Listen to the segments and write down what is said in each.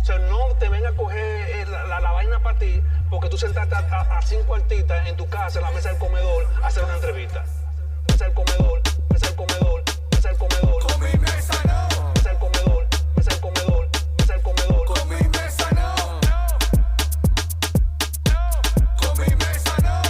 O sea, no te venga a coger la vaina para ti porque tú sentaste a 5 artistas en tu casa, en la mesa del comedor, a hacer una entrevista. Mesa del comedor, mesa del comedor, mesa del comedor. Con mi mesa no. Mesa del comedor, mesa del comedor, mesa del comedor. Con mi mesa no. Con mi mesa no.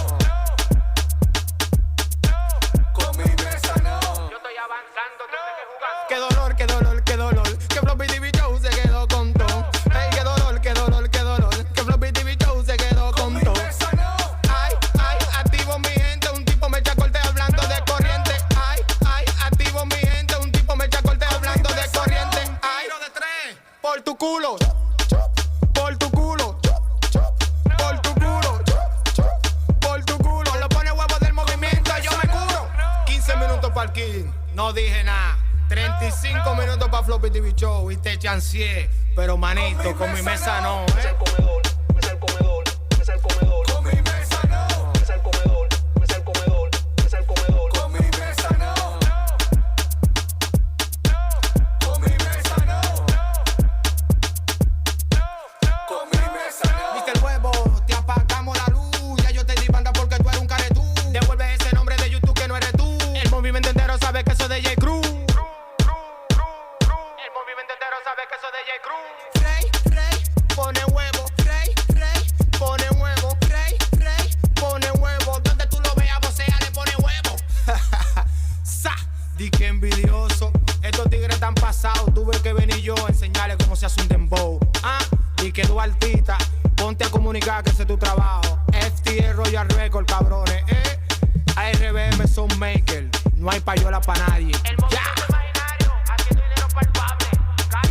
Con mi mesa no. Yo estoy avanzando, tú tienes que jugar. Qué dolor, qué dolor, qué dolor. Que Floppy TV Show se quedó con todo. Ey, qué dolor, qué dolor, qué dolor. Que Floppy TV Show se quedó Con con mi todo. mesa no. Ay, ay, activo mi gente. Un tipo me echa corte hablando de corriente. Ay, ay, activo mi gente. Un tipo me echa corte hablando de corriente. Ay, Tiro de 3. por tu culo. Por tu culo. Por tu culo. Por tu culo. Lo pone huevo del movimiento. Yo me curo. 15 minutos para el king. No dije nada. 35 minutos para Floppy TV Show. Y te chanceé. Pero manito, con mi mesa no. Mesa del comedor, mesa del comedor, mesa del comedor. Con mi mesa no. Mesa del comedor, mesa del comedor, mesa del comedor. Con mi mesa no. Con mi mesa no. Con mi mesa no. Mr. Huevo, te apagamos la luz. Ya yo te di banda porque tú eres un caretú. Devuelve ese nombre de YouTube que no eres tú. El movimiento entero sabe que soy de J. Cruz. El movimiento entero sabe que soy de J. Cruz. Rey, rey, pone huevo. Rey, rey, pone huevo. Rey, rey, pone huevo. Donde tú lo veas, vocea, le pone huevo. Sa, di que envidioso. Estos tigres están pasados. Tuve que venir yo a enseñarles cómo se hace un dembow. Ah, di que tú artista, ponte a comunicar que ese es tu trabajo. FTA Royal Record, cabrones. ARBM son maker. No hay payola para nadie. El movimiento imaginario, haciendo dinero palpable.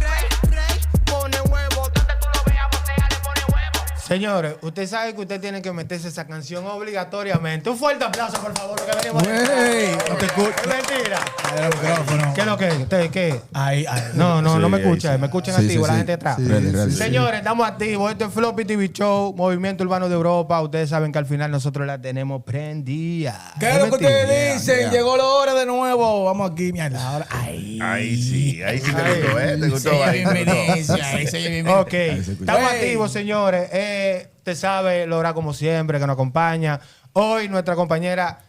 Rey, rey, pone huevo. Donde tú lo veas, vocea, le pone huevo. Señores, usted sabe que usted tiene que meterse esa canción obligatoriamente. Un fuerte aplauso, por favor, lo que venimos Güey, no te escucho. Es mentira. El micrófono. ¿Qué es lo que? ¿Usted qué? Ahí. No, no Sí, me ahí escucha. sí. Me escuchan Sí, activo sí, la sí. gente atrás. Sí, gracias. Señores, estamos activos. Esto es Floppy TV Show, Movimiento Urbano de Europa. Ustedes saben que al final nosotros la tenemos prendida. ¿Qué es lo que ustedes dicen? ya. Llegó la hora de nuevo. Vamos aquí, mierda. Ahora. Ahí. Ahí sí te gustó, ¿eh? Te gustó, Sí, ahí, te gustó. bienvenido, ahí se bienvenido. Ok, se escucha. estamos Wey. activos, señores. Usted sabe, Laura, como siempre, que nos acompaña. Hoy nuestra compañera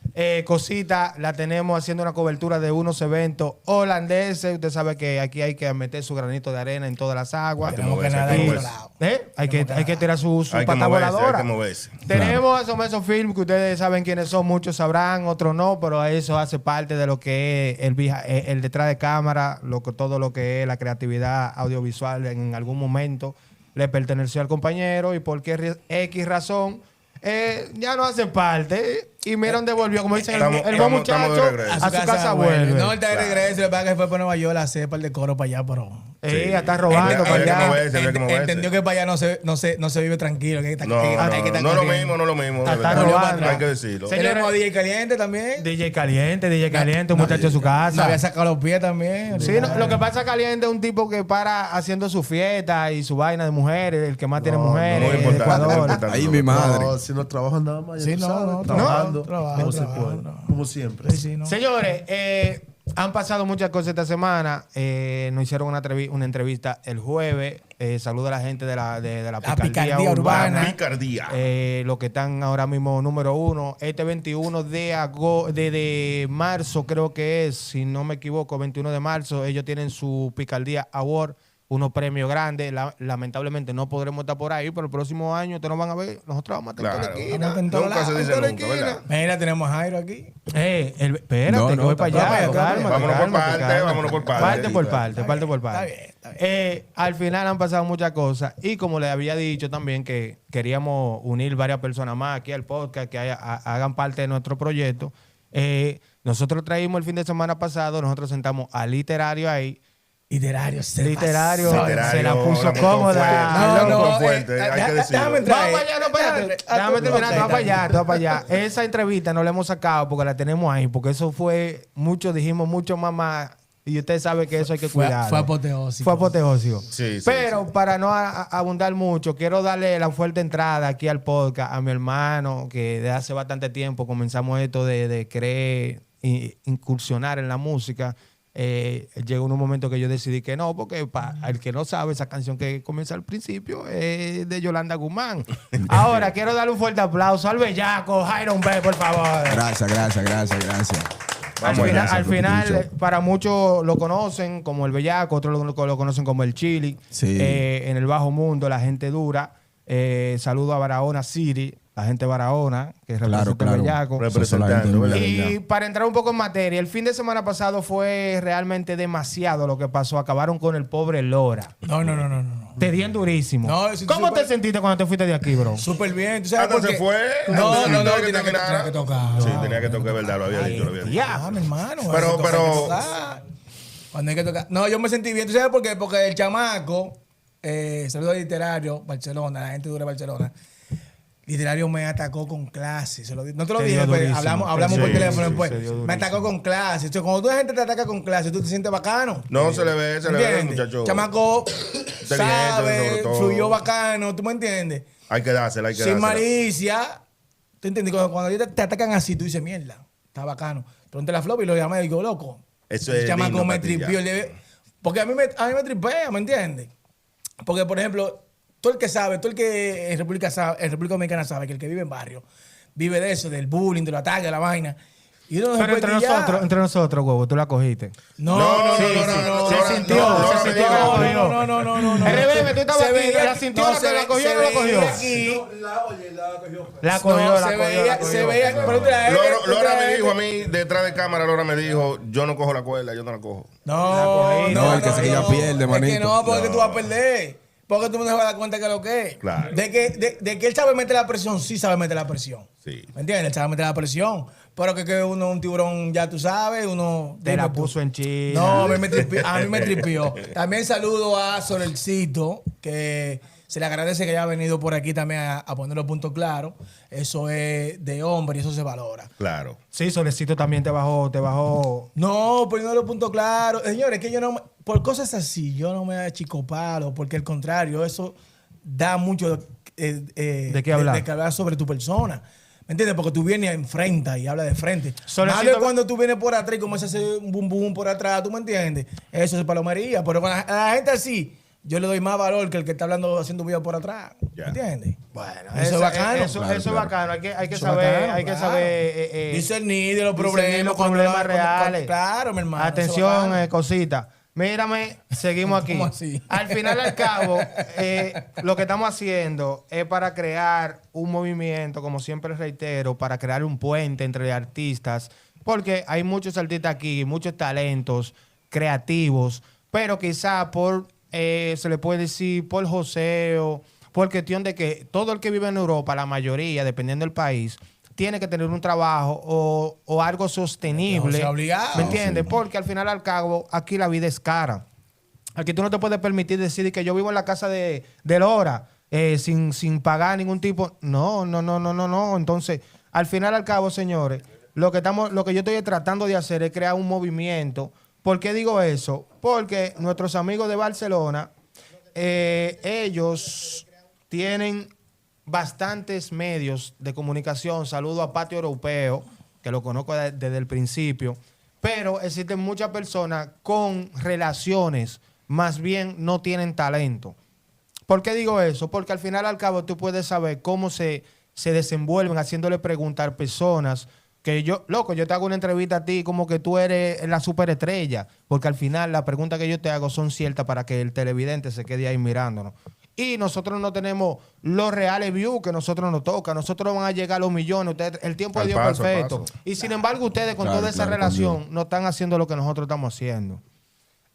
Cosita la tenemos haciendo una cobertura de unos eventos holandeses. Usted sabe que aquí hay que meter su granito de arena en todas las aguas. Tenemos que moverse, nadar hay que en moverse. otro lado. Hay que tirar su Hay que pata moverse, voladora. hay que moverse. Tenemos a Someso Film, que ustedes saben quiénes son, muchos sabrán, otros no, pero eso hace parte de lo que es el detrás de cámara, todo lo que es la creatividad audiovisual en algún momento le perteneció al compañero y por qué X razón ya no hace parte. Y mira dónde volvió, como dicen, el buen estamos de muchacho regreso. a su casa vuelve. No, él está de regreso. Le pasa que fue para Nueva York a hacer par de coro para allá, pero. Ya está robando Había para que allá. moverse, había que moverse. Entendió que para allá no se vive tranquilo. Que hay que estar- No, hay que estar no lo corriendo. mismo, no lo mismo. de Está verdad. robando. Hay que decirlo. Señores, Tenemos a DJ Caliente también. DJ Caliente, un muchacho de su Se había casa. sacado los pies también. Sí, no, lo que pasa Caliente es un tipo que para haciendo su fiesta y su vaina de mujeres, el que más tiene mujeres muy en importante, Ecuador. muy importante. Ahí mi madre. No, si no trabajan nada más, ya Sí, tú no, sabes, no, trabajando, trabajo, como se trabajo, puede, trabajo. como siempre. Sí, sí, no. Señores, han pasado muchas cosas esta semana. Nos hicieron una entrevista el jueves. Saludo a la gente de la picardía picardía urbana. Picardía. Los que están ahora mismo número 1. Este 21 de marzo, creo que es, si no me equivoco, 21 de marzo, ellos tienen su Picardía Award, unos premios grandes. Lamentablemente no podremos estar por ahí, pero el próximo año ustedes nos van a ver. Nosotros vamos a estar en toda la Claro. esquina. Vamos en todos Nunca se lados, dice en toda la nunca, esquina. ¿verdad? Mira, tenemos a Jairo aquí. Espérate, No, que no, voy para allá. vaya, Cálmate, vámonos por cálmate, parte, cálmate. vámonos por parte. Parte por parte, Está parte por bien, parte. está bien. Al final han pasado muchas cosas y como les había dicho también que queríamos unir varias personas más aquí al podcast que hagan parte de nuestro proyecto. Nosotros traímos el fin de semana pasado, nosotros sentamos al literario ahí. Literario, Literario pasó. se la puso la montó cómoda. fuerte, la montó fuerte, hay que déjame decirlo. entrar. Vamos para allá, no, espérate. Déjame terminar, tú vas para allá, tú vas para allá. Esa entrevista no la hemos sacado porque la tenemos ahí, porque eso fue, dijimos mucho más. Y usted sabe que eso hay que cuidarlo. Fue apoteósico. Fue apoteósico. Sí, sí, Pero sí. para no abundar mucho, quiero darle la fuerte entrada aquí al podcast a mi hermano, que desde hace bastante tiempo comenzamos esto de querer incursionar en la música. llegó en un momento que yo decidí que no, porque el que no sabe, esa canción que comienza al principio es de Yolanda Guzmán. Ahora, quiero darle un fuerte aplauso al bellaco Jairon B, por favor. Gracias. Al final, para muchos lo conocen como el bellaco, otros lo conocen como el chili. Sí. En el bajo mundo, la gente dura. Saludo a Barahona City, la gente de Barahona, que representa el bellaco. Representando, ¿verdad? Y para entrar un poco en materia, el fin de semana pasado fue realmente demasiado lo que pasó. Acabaron con el pobre Lora. No. Te dieron durísimo. No, eso ¿Cómo súper- te sentiste cuando te fuiste de aquí, bro? Súper bien. ¿Tú sabes Hasta por se qué? fue. No, Tenía tenía terminar. que tocar. Sí, tenía que tocar, verdad, lo había dicho. Ah, mi hermano. Pero- eso toca, hay que tocar. Cuando hay que tocar. No, yo me sentí bien. ¿Tú sabes por qué? Porque el chamaco, saludo al Literario, Barcelona, la gente dura de Barcelona. Literario me atacó con clase. No te lo Se dije, dio pero durísimo. hablamos Sí, por teléfono sí, después. se dio Me atacó con clase. Entonces, cuando la gente te ataca con clase, tú te sientes bacano. No, se le ve, ¿Entiendes? muchacho. Chamaco sobre sabe, todo. fluyó bacano, ¿tú me entiendes? Hay que dársela, hay que Sin dársela. malicia. ¿Tú entiendes? Cuando ellos te atacan así, tú dices, mierda, está bacano. Pronto la flop y lo llamé y digo, loco. Eso el es chamaco digno me para ti, tripió. ya. Porque a mí me tripea, ¿me entiendes? Porque, por ejemplo, todo el que sabe, todo el que en República Dominicana sabe que el que vive en barrio vive de eso, del bullying, de los ataques, de la vaina. Y uno no se Pero puede quillar. entre nosotros, huevo, tú la cogiste. No. Se sintió que la cogió. No. RBM, tú estabas Se aquí, veía la que- sintió, no, la se que la ve- cogió, se no la cogió. veía aquí. La cogió, No, la se cogió, veía, la se cogió. veía, pero Lora me dijo a mí, detrás de cámara, Lora me dijo, yo no cojo la cuerda, yo no la cojo. No, el que se quilla pierde, Es manito. que no, porque tú vas a perder. Porque tú no te vas a dar cuenta que lo que es. Claro. De que él sabe meter la presión, sí sabe meter la presión. Sí. ¿Me entiendes? Él sabe meter la presión. Pero que uno, un tiburón, ya tú sabes, uno... Te dime la tú. puso en China. No, a mí me tripió. También saludo a Sorelcito, que se le agradece que haya venido por aquí también a poner los puntos claros. Eso es de hombre y eso se valora. Claro. Sí, Solecito también te bajó. No, poniendo los puntos claros. Señores, que yo no... Por cosas así, yo no me achicopalo, porque al contrario, eso da mucho ¿De qué hablar? De que hablar sobre tu persona. ¿Me entiendes? Porque tú vienes y enfrentas y hablas de frente. Solecito- Más de cuando tú vienes por atrás y comienzas a hacer un boom boom por atrás, ¿tú me entiendes? Eso es palomería. Pero con la gente así, yo le doy más valor que el que está hablando haciendo video por atrás. Ya. ¿Me entiendes? Bueno, Eso es bacano. Eso Claro, es claro. bacano. Hay que Eso saber, bacano, hay que claro. saber. Discernir de los discernir problemas. los cuando problemas cuando- reales. claro, mi hermano. eso es Atención, bacano. cosita. Mírame, seguimos aquí. ¿Cómo así? Al final, al cabo, lo que estamos haciendo es para crear un movimiento, como siempre reitero, para crear un puente entre artistas, porque hay muchos artistas aquí, muchos talentos creativos, pero quizá se le puede decir por joseo, por cuestión de que todo el que vive en Europa, la mayoría, dependiendo del país, tiene que tener un trabajo o algo sostenible. No sea obligado. ¿Me entiendes? Porque al final, al cabo, aquí la vida es cara. Aquí tú no te puedes permitir decir que yo vivo en la casa de Lora sin pagar ningún tipo. No. Entonces, al final, al cabo, señores, lo que yo estoy tratando de hacer es crear un movimiento. ¿Por qué digo eso? Porque nuestros amigos de Barcelona, ellos tienen bastantes medios de comunicación. Saludo a Patio Europeo, que lo conozco desde el principio. Pero existen muchas personas con relaciones, más bien no tienen talento. ¿Por qué digo eso? Porque al final, al cabo, tú puedes saber cómo se desenvuelven haciéndole preguntar personas que yo te hago una entrevista a ti como que tú eres la superestrella. Porque al final las preguntas que yo te hago son ciertas para que el televidente se quede ahí mirándonos. Y nosotros no tenemos los reales views que nosotros nos toca. Nosotros van a llegar a los millones. El tiempo de Al Dios paso, al perfecto. paso. Y sin embargo, ustedes con Claro, toda esa claro, con relación Dios. no están haciendo lo que nosotros estamos haciendo.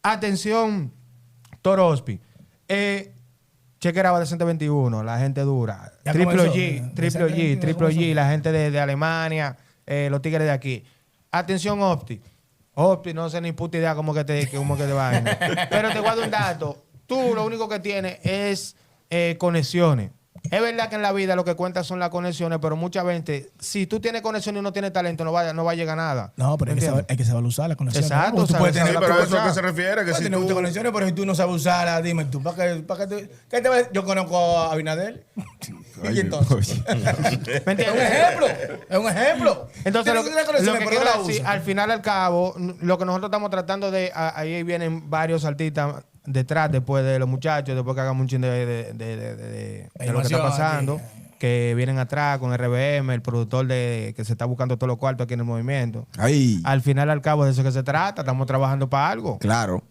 Atención, Torospi. Chequeraba de 121, la gente dura. Ya Triple comenzó. G, Ya comenzó. la gente de Alemania, los tigres de aquí. Atención, Opti. Opti, no sé ni puta idea cómo que te vaina. Pero te voy a dar un dato. Tú lo único que tienes es conexiones. Es verdad que en la vida lo que cuenta son las conexiones, pero muchas veces, si tú tienes conexiones y no tienes talento, no va a llegar a nada. No, pero hay que saber usar las conexiones. Exacto, Porque tú puedes saber tener, Sí, pero la eso a qué cosa. se refiere, que puedes si tener muchas tú... conexiones, pero si tú no sabes usarlas, dime tú, ¿para qué te va- yo conozco a Abinader. Y entonces. ¿Me Es un entiendes? ejemplo. Es un ejemplo. Entonces, Tiene que lo que pero quiero no la decir, usa. al final, al cabo, lo que nosotros estamos tratando de. Ahí vienen varios artistas detrás, después de los muchachos, después que hagamos un chin de lo que está Animación pasando, aquí. que vienen atrás con RBM, el productor que se está buscando todos los cuartos aquí en el movimiento. Ahí, Al final, al cabo, de eso que se trata, estamos trabajando para algo. claro.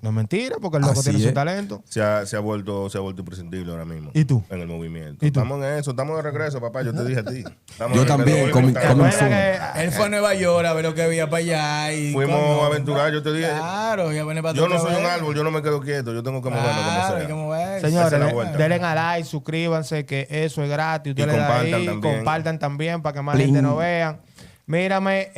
No es mentira, porque el loco Así tiene su es. talento. Se ha vuelto imprescindible ahora mismo. ¿Y tú? En el movimiento. ¿Y tú? Estamos en eso, estamos de regreso, papá. Yo te dije a ti. Estamos Yo de también, regreso. con mi- ¿Te con mi acuerdas phone. que- Él fue a Nueva York a ver lo que había para allá. Y Fuimos coño, a aventurar, yo te dije. Claro, ya viene para Yo no otra soy un vez. árbol, yo no me quedo quieto. Yo tengo que moverme como Claro, hay sea. que moverse. Señores, Esa es la vuelta. denle a like, suscríbanse, que eso es gratis. Ustedes le dan compartan ahí, también. compartan también para que más Pling. gente nos vean. Mírame,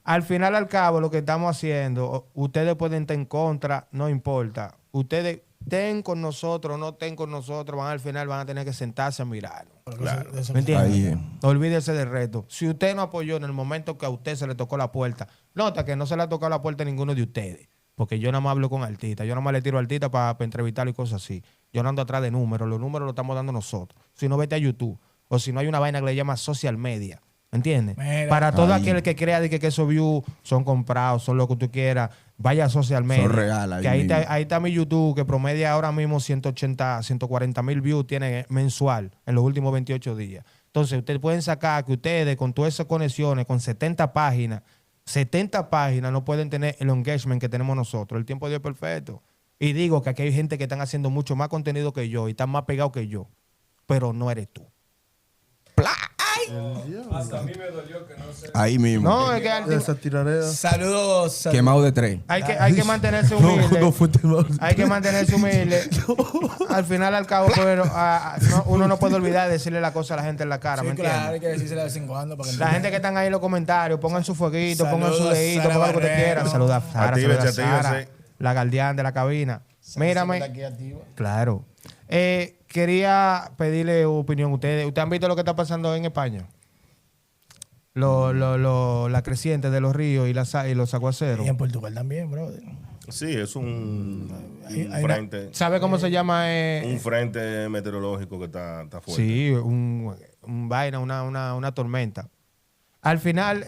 al final, al cabo, lo que estamos haciendo, ustedes pueden estar en contra, no importa. Ustedes estén con nosotros, no estén con nosotros, al final van a tener que sentarse a mirarnos. Claro. Eso, ¿Me entiendes? Ahí es. Olvídese del reto. Si usted no apoyó en el momento que a usted se le tocó la puerta, nota que no se le ha tocado la puerta a ninguno de ustedes. Porque yo nada más hablo con artistas. Yo nada más le tiro a artistas para entrevistarlo y cosas así. Yo no ando atrás de números. Los números los estamos dando nosotros. Si no, vete a YouTube. O si no, hay una vaina que le llama social media. ¿Me entiendes? Mira. Para todo Ahí. aquel que crea de que esos views son comprados, son lo que tú quieras, vaya a social media. reales, ahí Que ahí mismo. ahí está mi YouTube, que promedia ahora mismo 180, 140 mil views tiene mensual en los últimos 28 días. Entonces, ustedes pueden sacar que ustedes, con todas esas conexiones, con 70 páginas no pueden tener el engagement que tenemos nosotros. El tiempo de Dios es perfecto. Y digo que aquí hay gente que están haciendo mucho más contenido que yo y están más pegados que yo. Pero no eres tú. Ahí mismo. No, es que Esa tirarea. Saludos. Quemado de 3. hay que mantenerse humilde. No fue tema. Hay que mantenerse humilde. Al final, al cabo, pero, uno no puede olvidar de decirle la cosa a la gente en la cara, ¿me Sí, claro, hay entiendes? que decírsela de vez en cuando. Para que La gente que están ahí en los comentarios, pongan su fueguito, pongan su Saludos, dedito, Sara pongan lo que ustedes Barrero. quieran. Saluda a Sara, saluda a Actívese, Sara, actívese. la guardián de la cabina. Mírame. Aquí activo. Claro. Quería pedirle opinión. ¿Ustedes han visto lo que está pasando en España? La creciente de los ríos y los aguaceros. Y en Portugal también, brother. Sí, es un hay frente. ¿Sabe cómo se llama? Un frente meteorológico que está fuerte. Sí, un vaina, una tormenta. Al final,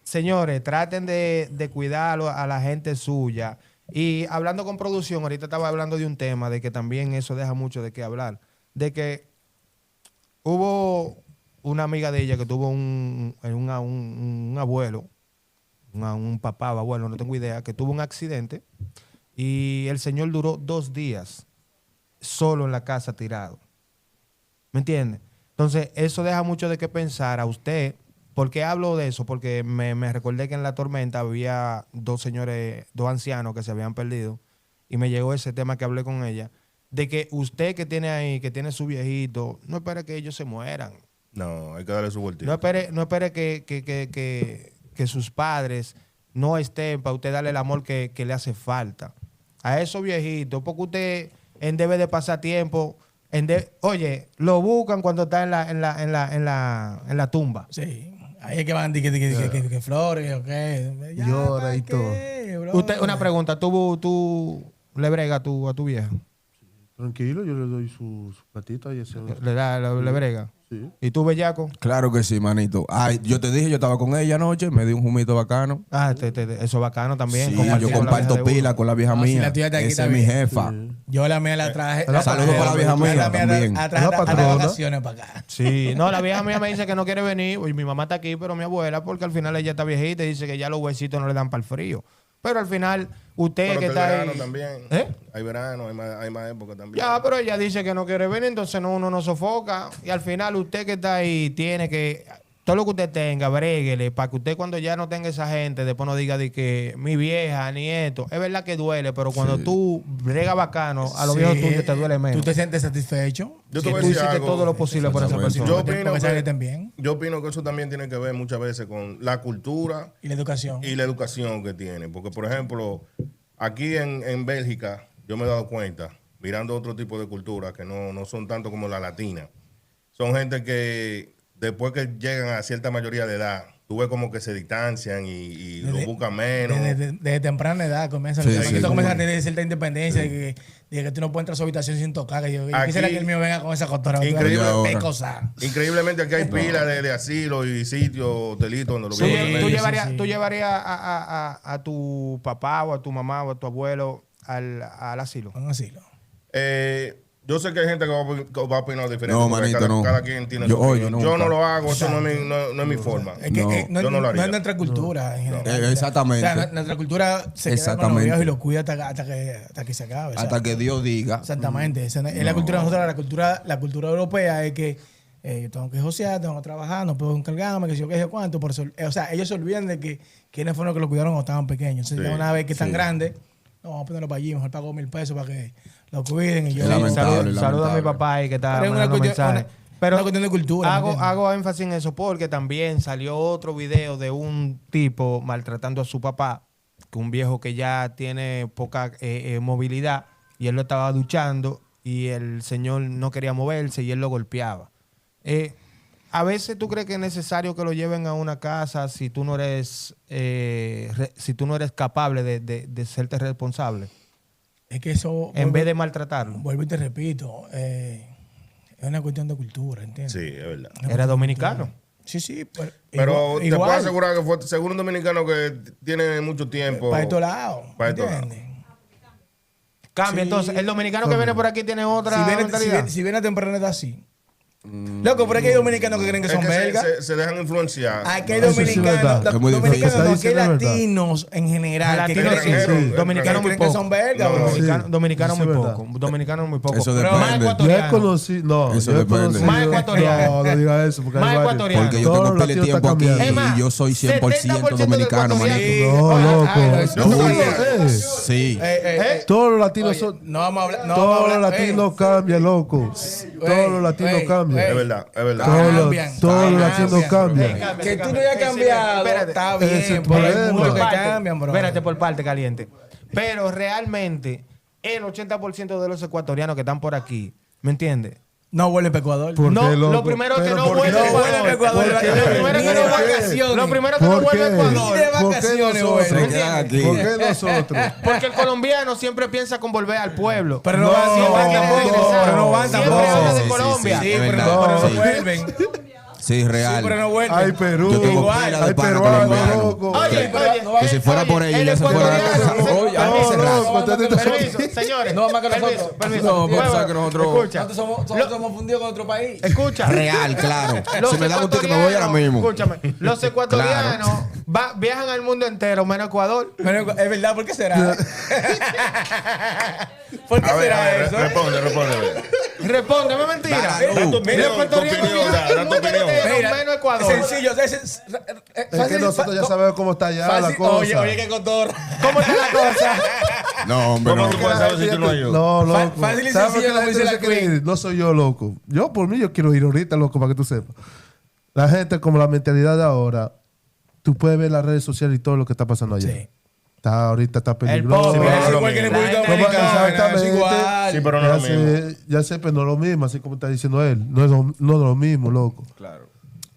señores, traten de cuidar a la gente suya. Y hablando con producción, ahorita estaba hablando de un tema de que también eso deja mucho de qué hablar. De que hubo una amiga de ella que tuvo un abuelo, un papá o abuelo, no tengo idea, que tuvo un accidente y el señor duró 2 días solo en la casa tirado. ¿Me entiende? Entonces, eso deja mucho de qué pensar a usted. ¿Por qué hablo de eso? Porque me recordé que en la tormenta había 2 ancianos que se habían perdido y me llegó ese tema que hablé con ella, de que usted que tiene ahí, que tiene su viejito, no espere que ellos se mueran. No, hay que darle su vueltita. No espere que sus padres no estén para usted darle el amor que le hace falta. A esos viejitos, porque usted debe de pasar tiempo. Oye, lo buscan cuando está en la tumba. Sí. Ahí es que van que flores o qué. Ya, Llora ¿para y qué, todo. bro? Usted, una pregunta, ¿tú le brega a tu vieja? Tranquilo, yo le doy su platita y ese. ¿Le brega? Sí. ¿Y tú, bellaco? Claro que sí, manito. Ay, yo te dije, yo estaba con ella anoche, me di un jumito bacano. Ah, eso es bacano también. Sí, compartir yo con la comparto vieja de pila uno. con la vieja No, si mía. la tuya está aquí Esa es también. mi jefa. Yo la mía la traje. Saludos para la vieja mía también. La traje La a las patrona. vacaciones para acá. Sí, no, la vieja mía me dice que no quiere venir. Y mi mamá está aquí, pero mi abuela, porque al final ella está viejita y dice que ya los huesitos no le dan para el frío. Pero al final, usted Pero que el está verano ahí. también. ¿Eh? Hay verano, hay más época también. Ya, pero ella dice que no quiere venir, entonces uno no sofoca. Y al final, usted que está ahí tiene que. Todo lo que usted tenga, bréguele, para que usted cuando ya no tenga esa gente, después no diga de que mi vieja, ni esto. Es verdad que duele, pero cuando tú bregas bacano, a los Sí. viejos tuyos te duele menos. ¿Tú te sientes satisfecho? Yo te Que voy a tú decir hiciste algo. todo lo posible por esa Exactamente. persona. Yo opino Porque sabe que que, estén bien. yo opino que eso también tiene que ver muchas veces con la cultura Y la educación. y la educación que tiene. Porque, por ejemplo, aquí en Bélgica, yo me he dado cuenta, mirando otro tipo de culturas que no son tanto como la latina, son gente que después que llegan a cierta mayoría de edad, tú ves como que se distancian y lo buscan menos. Desde temprana edad comienza. Sí, Aquí sí, tú comienzas a sí. tener cierta independencia de que tú no puedes entrar a su habitación sin tocar. Que yo Aquí- quisiera que el mío venga con esa cotorra. Increíble. Cosa. Increíblemente aquí hay pilas de asilo y sitios, hotelitos donde lo ¿Tú, viven. tú sí, llevarías, sí. tú llevarías a tu papá o a tu mamá o a tu abuelo al asilo? Un asilo. Yo sé que hay gente que va a opinar diferente. No, porque manito, cada, no. cada quien tiene Yo- su oye, opinión. Yo nunca. no lo hago, eso no es mi forma. Es que No. no, Yo no lo haría. es nuestra cultura en general. Exactamente. O sea, nuestra cultura se queda con los Exactamente. viejos y los cuida hasta que se acabe. o sea, Hasta que Dios diga. Exactamente. Esa es la cultura de nosotros. La cultura europea es que yo tengo que josear, tengo que trabajar, no puedo encargarme, que si yo qué sé cuánto. O sea, ellos se olvidan de que quiénes fueron los que lo cuidaron cuando estaban pequeños. Entonces, Sí, ya una vez que están sí. grandes, no, vamos a ponerlo para allí, mejor pago 1,000 pesos para que lo cuiden. Y yo, Es lamentable. Saluda a mi papá ahí que está Pero es una mandando cuestión- mensajes. una cuestión de cultura, ¿me Hago, entiendes? hago énfasis en eso porque también salió otro video de un tipo maltratando a su papá, que un viejo que ya tiene poca movilidad, y él lo estaba duchando y el señor no quería moverse y él lo golpeaba. A veces tú crees que es necesario que lo lleven a una casa si tú no eres si tú no eres capaz de serte responsable, Es que eso. en vez de maltratarlo. Vuelvo y te repito. Es una cuestión de cultura, ¿entiendes? Sí, es verdad. Era dominicano. Sí, sí. Pero te igual, puedo asegurar que fue seguro un dominicano que tiene mucho tiempo. Para estos lados. Para estos ¿Entiendes? Cambia, Sí. entonces, el dominicano que viene por aquí tiene otra mentalidad. Si viene a temprana edad, sí. Loco, pero aquí hay dominicanos que creen que Es son que belgas. se dejan influenciar. Aquí hay Eso sí es dominicanos, verdad. Es muy difícil. dominicanos, no, aquí hay Está diciendo latinos en general que Latinos creen sí, que, extranjeros, dominicano que muy creen que poco. son belgas. No, bro. sí. Dominicano Eso muy es poco. Dominicano muy poco. Eso Pero depende. más Yo he ecuatoriano. conocido, no, Eso yo he depende. conocido- Más ecuatoriano. No, no diga eso, porque Más hay varios. ecuatoriano. Porque yo Todos tengo los pile de latinos tiempo están aquí Es más, y yo soy 100% 70% dominicano, del manito. No, loco. eso No, está Sí. Todos los latinos son. No vamos a hablar. No Todos vamos a los hablar. latinos cambian, loco. Todos los latinos cambian. Es verdad, es verdad. Todos los latinos cambian. Que tú no hayas cambiado, Espérate. está Ese es bien, el pero hay problema. muchos que Por parte. cambian, bro. Espérate, por parte, caliente. Pero realmente, el 80% de los ecuatorianos que están por aquí, ¿me entiendes? No vuelve para Ecuador. ¿Por No, qué, loco? lo primero es que ¿Pero no por qué? vuelve a No vuelve a Ecuador. ¿Por qué? Lo primero Ni que de no vacaciones. Lo primero que no ¿Por vuelve a qué? Ecuador. Ni de ¿Por qué vacaciones, nosotros? güey. Se quedan aquí. ¿Por qué nosotros? Porque el colombiano siempre piensa con volver al pueblo. Pero no van, siempre no, quiere no, regresar. pero no van Siempre tampoco. habla de Sí, Colombia. Sí, es pero verdad. no Sí. vuelven. Sí, real. Sí, pero no vuelven. Ay, Perú. Yo tengo Igual. pila de Ay, pana peruano, colombiano. loco. Oye, Que si fuera por ellos, el ya se fuera a ecuatoriano- casa. Oye, a mí No, se loco, raspa. ustedes están- Permiso, señores. No, más que Permiso, nosotros. permiso. No, porque Huevo, sabes que nosotros- Escucha. Nosotros somos fundidos con otro país. Escucha. Real, claro. Los Si me da usted que me voy ahora ecuatorianos, mismo. Escúchame. Los ecuatorianos viajan al mundo entero, menos a Ecuador. Pero es verdad, ¿por qué será? ¿Por qué A ver, será eso? responde. Respóndeme mentira. Dale, Da tu Los opinión, ecuatorianos viajan da al tu mundo opinión. entero, Mira, menos Ecuador. sencillo. Es que nosotros ya sabemos cómo está allá la cosa. Oye, qué cotorra. ¿Cómo está la cosa? No, hombre, ¿Cómo no. tú puedes saber si tú no has ido? No, loco. Fácil y ¿Sabes por sencillo, qué la como gente dice no la se quiere Queen? ir? No soy yo, loco. Yo, por mí, yo quiero ir ahorita, loco, para que tú sepas. La gente, como la mentalidad de ahora, tú puedes ver las redes sociales y todo lo que está pasando allá. Sí. Ahorita está peligroso. pobre, Pero es no, igual que en no, República no, Dominicana. exactamente. Es igual. Sí, pero no es lo mismo. Ya sé, pero no es lo mismo, así como está diciendo él. No es lo mismo, loco.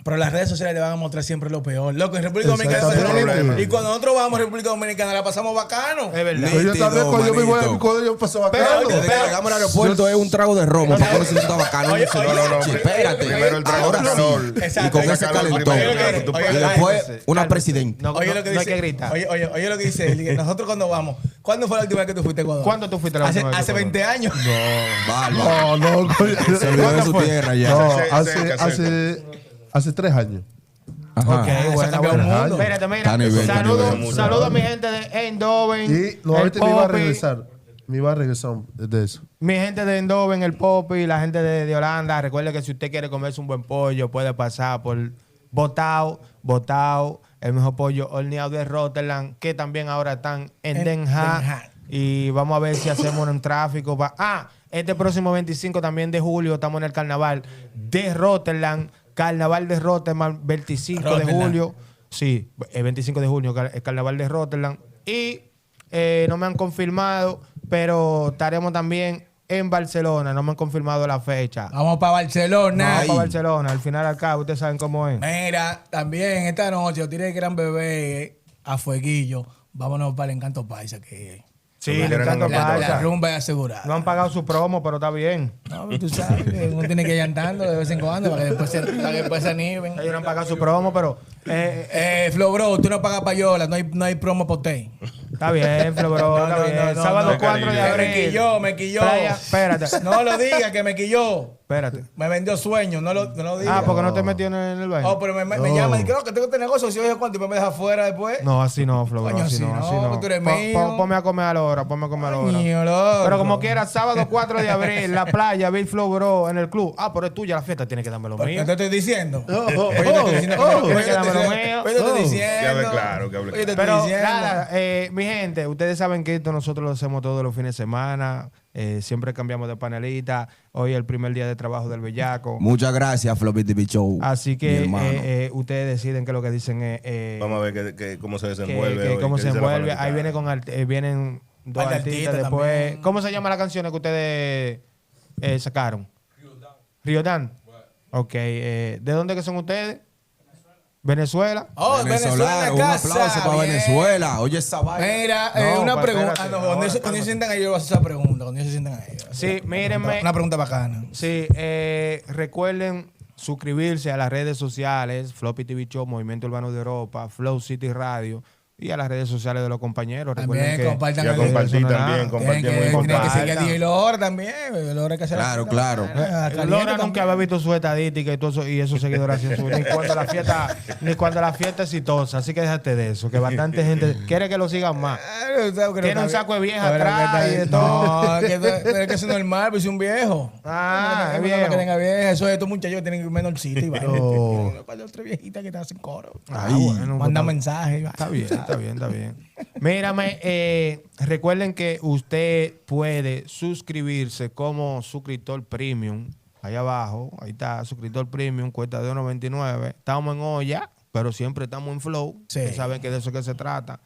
Pero las redes sociales te van a mostrar siempre lo peor. Loco, en República Dominicana es lo Exactamente. mismo. Y cuando nosotros vamos a República Dominicana la pasamos bacano. Es verdad. Pero yo también, cuando yo me voy, manito. cuando yo paso bacano. Desde que llegamos al aeropuerto es un trago de romo. Porque no se está bacano. Oye, No, oye, no, no, espérate. primero el trago de Ahora calor. sí. Exacto. Y con ese Saca calor calentón. primero, oye, Y oye, después una presidenta. No, Oye, no, lo que no hay dice, que gritar. Oye, lo que dice él. Que nosotros cuando vamos, ¿cuándo fue la última vez que tú fuiste a Ecuador? ¿Cuándo tú fuiste la última vez que Hace fuiste a 20 años. Bárbaro. No, loco. Se olvidó de su tierra ya. No, Cerca. hace 3 años. Ajá. Ok, eso bueno, cambió el bueno. mundo. Espérate, mira. Está a nivel, está a Saludo nivel. a mi gente de Eindhoven. Y no, el ahorita me iba a Popi, regresar. Me iba a regresar de eso. Mi gente de Eindhoven, el Popi, la gente de Holanda. Recuerde que si usted quiere comerse un buen pollo, puede pasar por Botao, el mejor pollo horneado de Rotterdam, que también ahora están en En Den Den Haag. Haag. Y vamos a ver si hacemos un tráfico. Este próximo 25 también de julio estamos en el carnaval de Rotterdam. Carnaval de Rotterdam, 25 de Rotterdam. julio. Sí, el 25 de junio, el carnaval de Rotterdam. Y no me han confirmado, pero estaremos también en Barcelona. No me han confirmado la fecha. Vamos para Barcelona. Vamos para Barcelona. Al final, acá, ustedes saben cómo es. Mira, también esta noche, yo tiré el gran bebé a fueguillo. Vámonos para el Encanto Paisa, que Sí, Porque le eran encanta una la Paisa. rumba es asegurada. No han pagado su promo, pero está bien. No, tú sabes, que uno tiene que ir andando de vez en cuando para que después se animen. Ellos no han pagado su promo, pero Flow Bro, tú no pagas payola, no hay promo por ti. está bien, Flo, bro. No, Está no, bien. no, no, Sábado no. 4 de abril. Me quilló. Playa, espérate. No lo digas que me quilló. Espérate. Me vendió sueños, no lo digas. Ah, porque no te metió en el baño. Oh, pero me llama y creo que tengo este negocio, si oye cuánto y me deja afuera después. No, así no, Flo, bro, Coño, así sí, no, no, así no. tú eres mío. Ponme a comer a la hora, ponme a comer a la hora. Coño, loco. Pero como quiera, sábado 4 de abril, la playa, Bill Flow, bro, en el club. Ah, pero es tuya la fiesta, tienes que darme lo ¿Qué mío. te estoy diciendo? Oh, Oye, te estoy diciendo que no- Tienes que darme lo mío. Oye, te estoy Que diciendo. hable claro, que hable Oye, te claro. estoy Pero diciendo. nada, mi gente, ustedes saben que esto nosotros lo hacemos todos los fines de semana. Siempre cambiamos de panelista. Hoy es el primer día de trabajo del Bellaco. Muchas gracias, Floppy TV Show. Así mi que hermano. ustedes deciden que lo que dicen es Vamos a ver cómo se desenvuelve. hoy, cómo qué se dice la envuelve. Ahí fanaticada. viene vienen dos Par de artistas artistas después. también. ¿Cómo se llaman las canciones que ustedes sacaron? Río Dan. Ok. ¿De dónde que son ustedes? Venezuela. Oh, Venezuela en un casa. aplauso para bien. Venezuela. Oye, esa vaina. Mira, No, una pero pregunta. espérate, No, ahora, cuando ellos se sientan ahí, yo voy a hacer esa pregunta. Cuando ellos se sientan ahí. Sí, mírenme. Una pregunta bacana. Sí, recuerden suscribirse a las redes sociales, Floppy TV Show, Movimiento Urbano de Europa, Flow City Radio y a las redes sociales de los compañeros. También Recuerden que compartan Y a el compartir eso no es también, nada. compartir muy Tienen que importante. seguir a DJ Lora también. Lora hay que hacer Claro, claro. Lora nunca había visto su estadística y todo eso, y esos seguidores hacen su ni cuando la fiesta es exitosa, así que déjate de eso, que bastante gente quiere que lo sigan más. Tiene un saco de vieja atrás y de todo. No, es que eso es normal, pues es un viejo. Ah, es No, viejo. que tenga vieja. Eso es, estos muchachos tienen un menorcito y vaina. Oh. Un par de otras viejitas que te hacen coro. Bueno, Manda pues, mensajes. y vaina. Está bien, está bien, está bien. Mírame, recuerden que usted puede suscribirse como suscriptor premium. Ahí abajo, ahí está, suscriptor premium, cuesta de $1.99. Estamos en olla, pero siempre estamos en flow. Sí. Ustedes saben que de eso que se trata.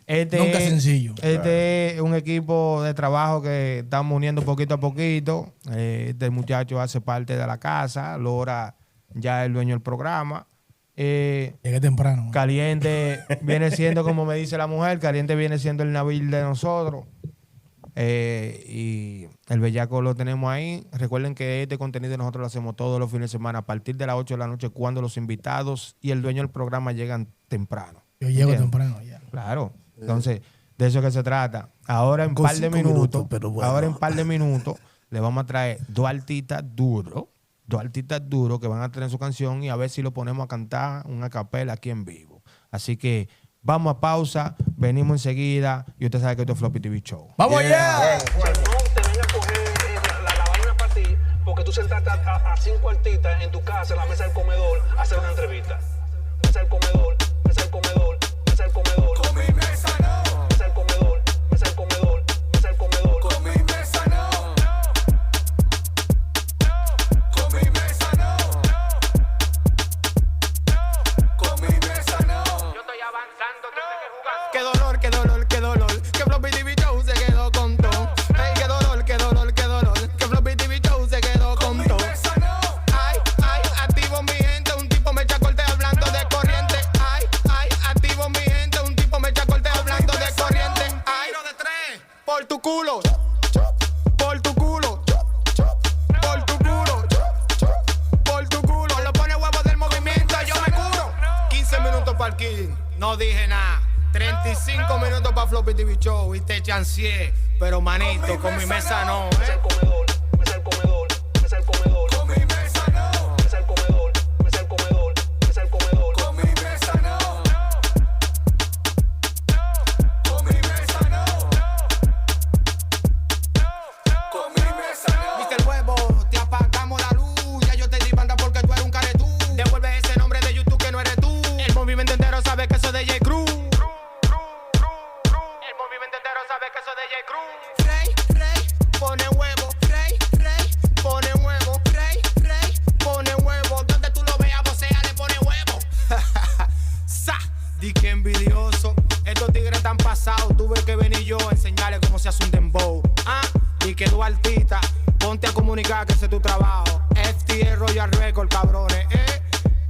Nunca sencillo. Este es un equipo de trabajo que estamos uniendo poquito a poquito. Este muchacho hace parte de la casa. Lora ya es el dueño del programa. Llegué temprano. Caliente viene siendo, como me dice la mujer, Caliente viene siendo el nabil de nosotros. Y el Bellaco lo tenemos ahí. Recuerden que este contenido nosotros lo hacemos todos los fines de semana a partir de las 8 de la noche, cuando los invitados y el dueño del programa llegan temprano. Yo llego ¿Entiendes? temprano ya. Claro. Entonces, de eso que se trata. Ahora en Con par de 5 minutos, minutos, pero bueno. ahora en par de minutos, le vamos a traer dos artistas duros que van a tener su canción y a ver si lo ponemos a cantar una capela aquí en vivo. Así que vamos a pausa, venimos enseguida y usted sabe que esto es Floppy TV Show. ¡Vamos allá! No te venga a coger la vaina para ti, porque tú sentaste a 5 artistas en tu casa, en la mesa del comedor, a hacer una entrevista. Mesa del comedor, mesa del comedor, mesa del comedor. Con mi mesa no, Mesa del comedor, mesa del comedor, mesa del comedor. con mi mesa no. Con mi mesa no. Con mi mesa no. Yo estoy avanzando, tú tienes que jugar. Qué dolor, qué dolor, qué dolor. Que Floppy TV Show se quedó con todo. Ey, qué dolor, qué dolor, qué dolor. Que Floppy TV Show se quedó con todo. Mesa no. Ay, ay, activo mi gente. Un tipo me echa corte hablando de corriente. Ay, ay, activo mi gente. Un tipo me echa corte hablando de corriente. Ay, de tres. Por tu culo. Por tu culo. Por tu culo. Por tu culo. Lo pone huevo del movimiento. Yo me curo. 15 minutos para el kill. No dije nada. 35 minutos para Floppy TV Show. Y te chanceé. Pero manito, con mi mesa no. Mesa del comedor, mesa del comedor, mesa del comedor. Con mi mesa no. Mesa del comedor, mesa del comedor, mesa del comedor. Con mi mesa no. Con mi mesa no. Con mi mesa no. Mr. Huevo, te apagamos la luz. Ya yo te di banda porque tú eres un caretú. Devuelve ese nombre de YouTube que no eres tú. El movimiento entero sabe que soy de J. Cruz. El movimiento entero sabe que soy de J. Cruz. Rey, pone huevo. tú artista, ponte a comunicar que ese es tu trabajo. FTA Royal Record, cabrones,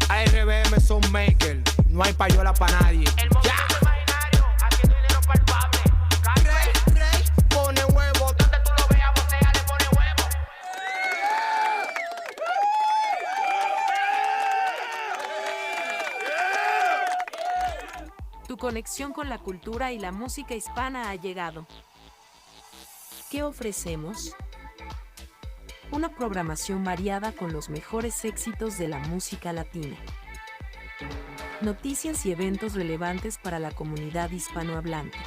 ARBM son maker, no hay payola para nadie. El movimiento imaginario, haciendo dinero palpable. Rey, pone huevo. Donde tú lo veas, vocea, le pone huevo. Tu conexión con la cultura y la música hispana ha llegado. ¿Qué ofrecemos? Una programación variada con los mejores éxitos de la música latina. Noticias y eventos relevantes para la comunidad hispanohablante.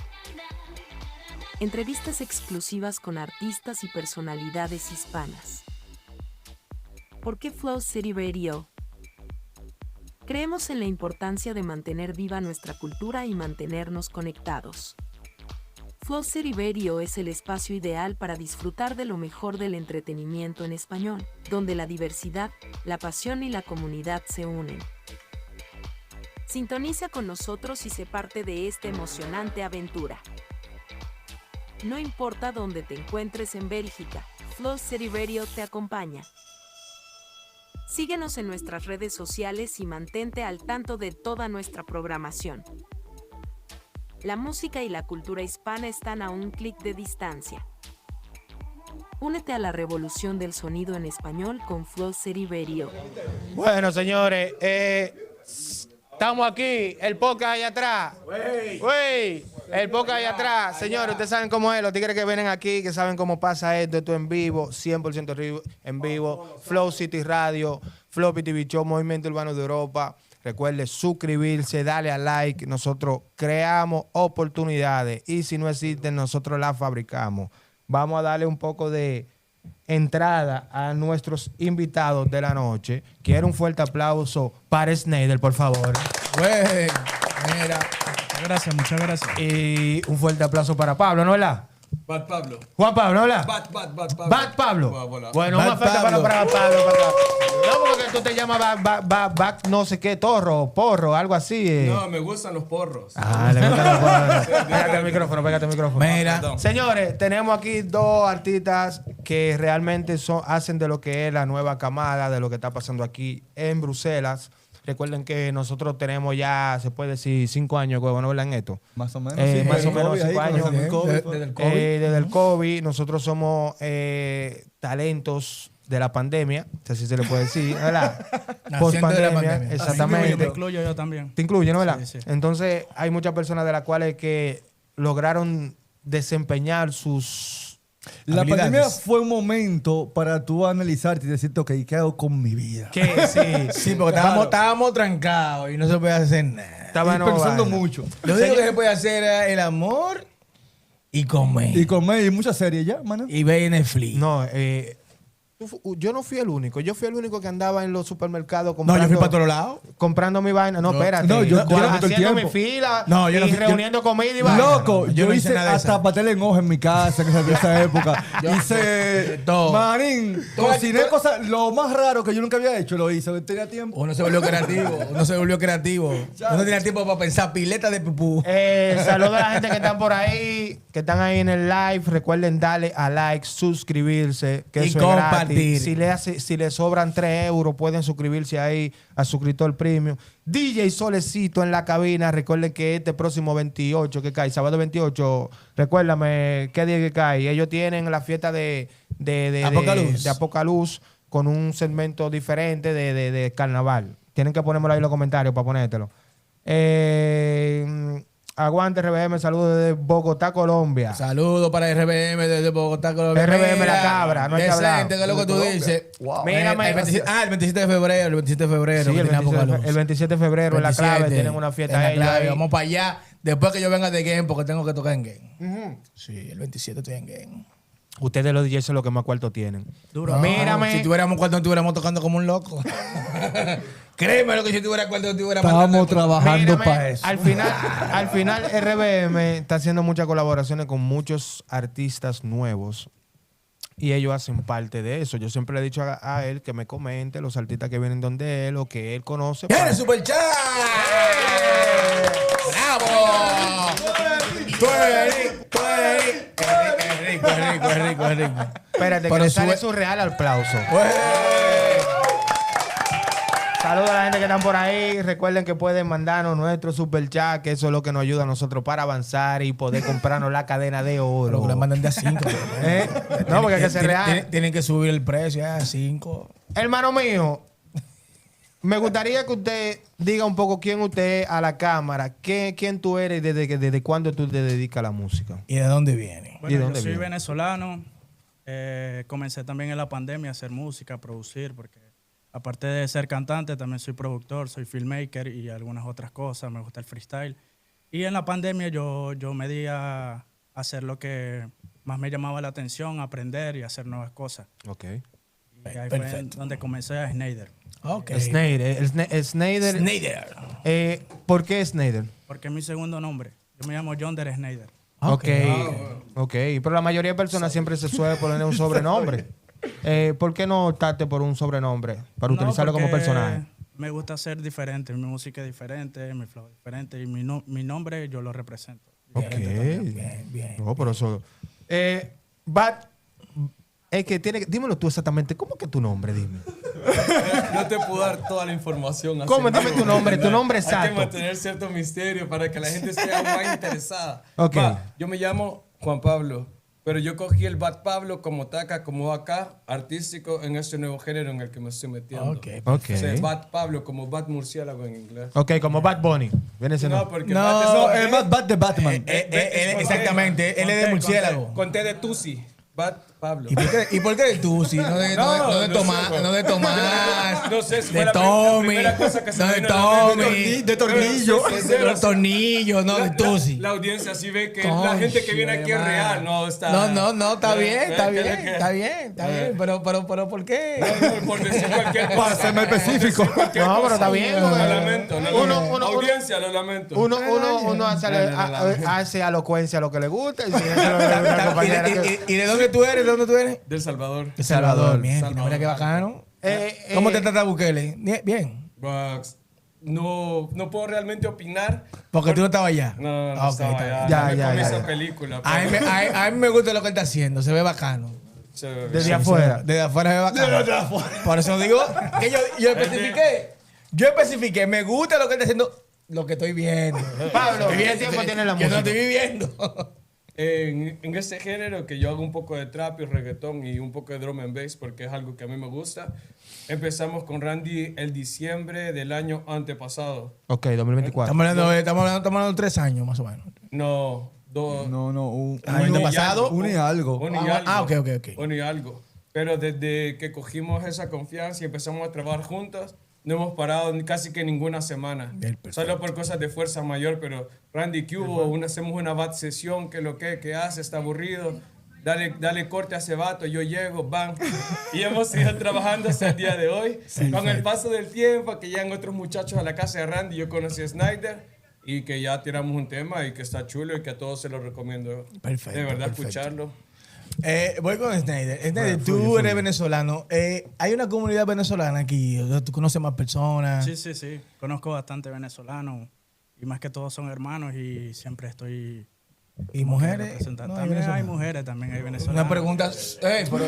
Entrevistas exclusivas con artistas y personalidades hispanas. ¿Por qué Flow City Radio? Creemos en la importancia de mantener viva nuestra cultura y mantenernos conectados. Flow City Radio es el espacio ideal para disfrutar de lo mejor del entretenimiento en español, donde la diversidad, la pasión y la comunidad se unen. Sintoniza con nosotros y sé parte de esta emocionante aventura. No importa dónde te encuentres en Bélgica, Flow City Radio te acompaña. Síguenos en nuestras redes sociales y mantente al tanto de toda nuestra programación. La música y la cultura hispana están a un clic de distancia. Únete a la revolución del sonido en español con Flow City Radio. Bueno, señores, estamos aquí, el podcast allá atrás. Wey, el podcast allá atrás. Señores, ustedes saben cómo es, los tigres que vienen aquí, que saben cómo pasa esto en vivo, 100% en vivo. Flow City Radio, Flow TV Show, Movimiento Urbano de Europa. Recuerde suscribirse, darle a like. Nosotros creamos oportunidades y si no existen, nosotros las fabricamos. Vamos a darle un poco de entrada a nuestros invitados de la noche. Quiero un fuerte aplauso para Snyder, por favor. Güey, mira. Muchas gracias. Y un fuerte aplauso para Pablo, ¿no es verdad? Bad Pablo. Juan Pablo, ¿no es verdad? Bad Pablo. Bad Pablo. Bueno, Bad una fuerte Pablo. para Pablo. No, porque tú te llamas Bad no sé qué, porro, algo así. No, me gustan los porros. Ah, le gustan los porros. Pégate el micrófono. Mira. Señores, tenemos aquí dos artistas que realmente hacen de lo que es la nueva camada, de lo que está pasando aquí en Bruselas. Recuerden que nosotros tenemos ya, se puede decir, 5 años, ¿no verdad en esto? Más o menos. Más o menos 5 años. Desde el COVID. Desde el COVID, nosotros somos talentos de la pandemia, si así se le puede decir, ¿verdad? Naciente de la pandemia. Me Exactamente. incluyo yo también. Te incluye, ¿no verdad? Sí. Entonces, hay muchas personas de las cuales que lograron desempeñar sus La habilidades. pandemia fue un momento para tú analizarte y decirte, ok, ¿qué hago con mi vida? Que sí, Sí, porque estábamos trancados y no se podía hacer nada. estaba Y pensando vaina. mucho. Lo único que se podía hacer era el amor y comer. Y comer y muchas series ya, mano. Y ver Netflix. No, yo no fui el único. Yo fui el único que andaba en los supermercados No, comprando, yo fui para todos lados. comprando mi vaina. No, espérate. no, yo no fui todo el haciendo mi tiempo. fila No, yo no y fui- reuniendo comida y vaina. Loco, Yo yo no hice hice nada de hasta eso. pastel en hoja en mi casa en esa época. Hice todo. Marín, cociné cosas, lo más raro que yo nunca había hecho, lo hice, tenía tiempo. Uno se volvió creativo. Uno tenía tiempo para pensar pileta de pupú. Saludos a la gente que están por ahí, que están ahí en el live. Recuerden darle a like, suscribirse, que Y eso es compartir. gratis. Si les sobran 3 euros, pueden suscribirse ahí a suscriptor premium. DJ Solecito en la cabina. Recuerden que este próximo 28 que cae, sábado 28, recuérdame qué día que cae. Ellos tienen la fiesta de Apocaluz. de Apocaluz con un segmento diferente de carnaval. Tienen que ponérmelo ahí en los comentarios para ponértelo. Aguante RBM, saludos desde Bogotá, Colombia. Saludos para RBM desde Bogotá, Colombia. RBM la cabra, no hay que hablar. Decente, que es lo que tú dices. Wow. Mírame. El 27 de febrero. El 27 de febrero. Sí, que tiene Apocaluz. el 27 de febrero en la clave 27, tienen una fiesta en la ellos clave. ahí. Vamos para allá. Después que yo venga de Game, porque tengo que tocar en Game. Sí, el 27 estoy en Game. Ustedes los DJs son los que más cuarto tienen. Duro. Mírame. Si tuviéramos cuarto, estuviéramos tocando como un loco. Créeme lo que si tuviera cuarto, estuviéramos Estábamos trabajando Mírame, para eso. al final RBM está haciendo muchas colaboraciones con muchos artistas nuevos y ellos hacen parte de eso. Yo siempre le he dicho a él que me comente los artistas que vienen donde él o que él conoce. ¡Viene Super Chat! ¡Bravo! rico, es rico, es rico, es rico. Espérate, que Pero le sale sube- su real aplauso. Pues, Saludos a la gente que están por ahí. Recuerden que pueden mandarnos nuestro super chat, que eso es lo que nos ayuda a nosotros para avanzar y poder comprarnos la cadena de oro. pero que le mandan de a 5. ¿Eh? No, porque hay que ser real. Tienen que subir el precio a 5. Hermano mío, me gustaría que usted diga un poco quién usted es a la cámara, quién tú eres y desde cuándo tú te dedicas a la música. ¿Y de dónde viene? ¿Y Bueno, de dónde yo soy viene? venezolano. Comencé también en la pandemia a hacer música, a producir, porque aparte de ser cantante, también soy productor, soy filmmaker y algunas otras cosas. Me gusta el freestyle. Y en la pandemia yo me di a hacer lo que más me llamaba la atención, aprender y hacer nuevas cosas. Ok. Y ahí fue donde comencé a Snyder. Ok. Snyder. Snyder. ¿Por qué Snyder? Porque es mi segundo nombre. Yo me llamo Yonder Snyder. Ok. Ok. Pero la mayoría de personas siempre se suele poner un sobrenombre. ¿Por qué no optaste por un sobrenombre? Para No, utilizarlo como porque personaje. Me gusta ser diferente. Mi música es diferente, mi flow es diferente y mi nombre yo lo represento. Ok. Bien. No, pero eso. Es que dímelo tú exactamente. ¿Cómo que tu nombre? Dime. No te puedo dar toda la información. así ¿Cómo? en Dime vivo. tu nombre Hay exacto. que mantener cierto misterio para que la gente esté aún más interesada. Ok. Yo me llamo Juan Pablo, pero yo cogí el Bad Pablo como taca, como acá, artístico en este nuevo género en el que me estoy metiendo. Ok. Ok. O sea, Bad Pablo, como Bad murciélago en inglés. Ok, como Bad Bunny. Viene siendo. No, porque No, Bad es No, con el T, Bat de Batman. Exactamente. Él es de murciélago. Con T de Tusi. Bad Pablo. ¿Y por qué de tú? Si no de Tomás, sé, no de Tomás, No sé, si fue de la Tommy, primera cosa que se no me de vino a la mente. Tommy, De tornillo. Pero sí, de tornillo, no de Tusi. La audiencia sí ve que la gente que viene aquí es real, no está. No, está bien, está que- bien, que- está bien. Pero, ¿por qué? Por decir cualquier cosa. Para ser más específico. No, pero está bien. Lo lamento. Uno- Audiencia, lo lamento. Uno hace alocuencia a lo que le gusta. Y si eso lo ve una compañera que- ¿Y de dónde tú eres? ¿De dónde tú eres? Del Salvador. De Salvador. Bien, Salvador. mira qué bacano. ¿Cómo te trata Bukele? Bien. Bugs, no puedo realmente opinar. Porque tú no estabas allá. No, Ah, ok, estaba está allá. bien. Ya, No me ya, comí ya, esa ya. película. A mí me gusta lo que él está haciendo, se ve bacano. Chévere. Desde afuera. Desde afuera se ve bacano. Por eso digo que yo especifiqué, me gusta lo que él está haciendo, lo que estoy viendo. Pablo, Estoy ¿qué viendo, tiempo tiene la Yo no música? estoy viviendo. En ese género que yo hago un poco de trap y reggaetón y un poco de drum and bass porque es algo que a mí me gusta. Empezamos con Randy el diciembre del año antepasado. Ok, 2024. Estamos hablando de 3 años más o menos. No, dos. No, ¿Año y pasado? algo. uno y algo. Uno y algo. Ok. Uno y algo. Pero desde que cogimos esa confianza y empezamos a trabajar juntos, no hemos parado casi que ninguna semana. Solo por cosas de fuerza mayor, pero Randy, ¿qué hubo? Hacemos una bad sesión, que lo que hace, está aburrido. Dale corte a ese vato, yo llego, bam. Y hemos ido trabajando hasta el día de hoy. Con el paso del tiempo, que llegan otros muchachos a la casa de Randy, yo conocí a Snyder y que ya tiramos un tema y que está chulo y que a todos se lo recomiendo. Perfecto, De verdad, perfecto. escucharlo. Voy con Snyder. Snyder, tú eres venezolano. Hay una comunidad venezolana aquí. O sea, tú conoces más personas. Sí. Conozco bastante venezolanos y más que todos son hermanos y siempre estoy... ¿Y mujeres? representando. No, hay También hay venezolanas. mujeres, también hay venezolanos. Una pregunta. Pero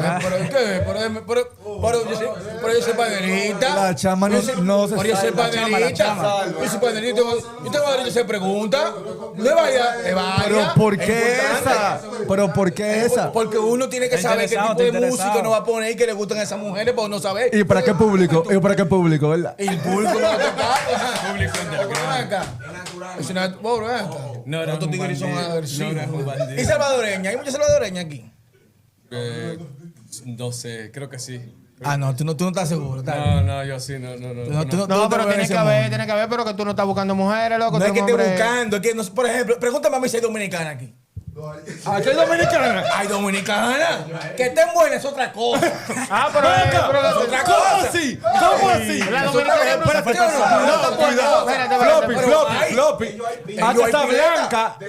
yo soy paderita. La chama no se Pero yo soy salva. paderita. Yo soy paderita. Yo te voy a hacer pregunta. Le vaya. Pero ¿por qué esa? Pero ¿por qué esa? Porque uno tiene que Está saber qué interesado, tipo de está música interesado. no va a poner y que le gustan a esas mujeres para uno saber. ¿Y para qué público? ¿Y para qué público, verdad? Y el público no lo toca. Público Es una pobre, ven acá. No era Estos un tigres son bandido. agresivos. No era un bandido. ¿Y salvadoreña? ¿Hay muchas salvadoreñas aquí? No sé, creo que sí. Ah, no, tú no estás seguro. está bien. No, yo sí, no. No, pero tiene que haber, pero que tú no estás buscando mujeres, loco. No es tú que eres un esté hombre- buscando, es que, no, por ejemplo, pregúntame a mí si hay dominicana aquí. ¿Aquí hay dominicana? ¿Hay dominicana? Que estén buenas es otra cosa. Ah, pero es otra ¿Cómo cosa. así? ¿Cómo así? La dominicana no se Espérate, No, cuidado. Floppy.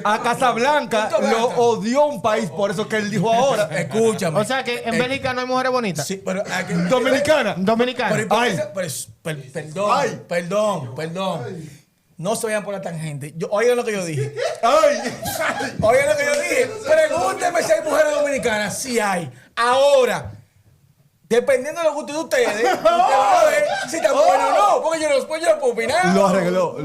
A Casablanca lo odió un país, por eso que él dijo ahora. Escúchame. O sea que en Bélgica no hay mujeres bonitas. Sí, pero aquí- Dominicana. Dominicana. Pero, perdón. no se vayan por la tangente. Oigan lo que yo dije. Oigan lo que yo dije. Pregúntenme si hay mujeres dominicanas. Sí hay. Ahora, dependiendo de los gustos de ustedes, ustedes van a ver si están buenos o no. Porque yo no puedo opinar. Lo arregló.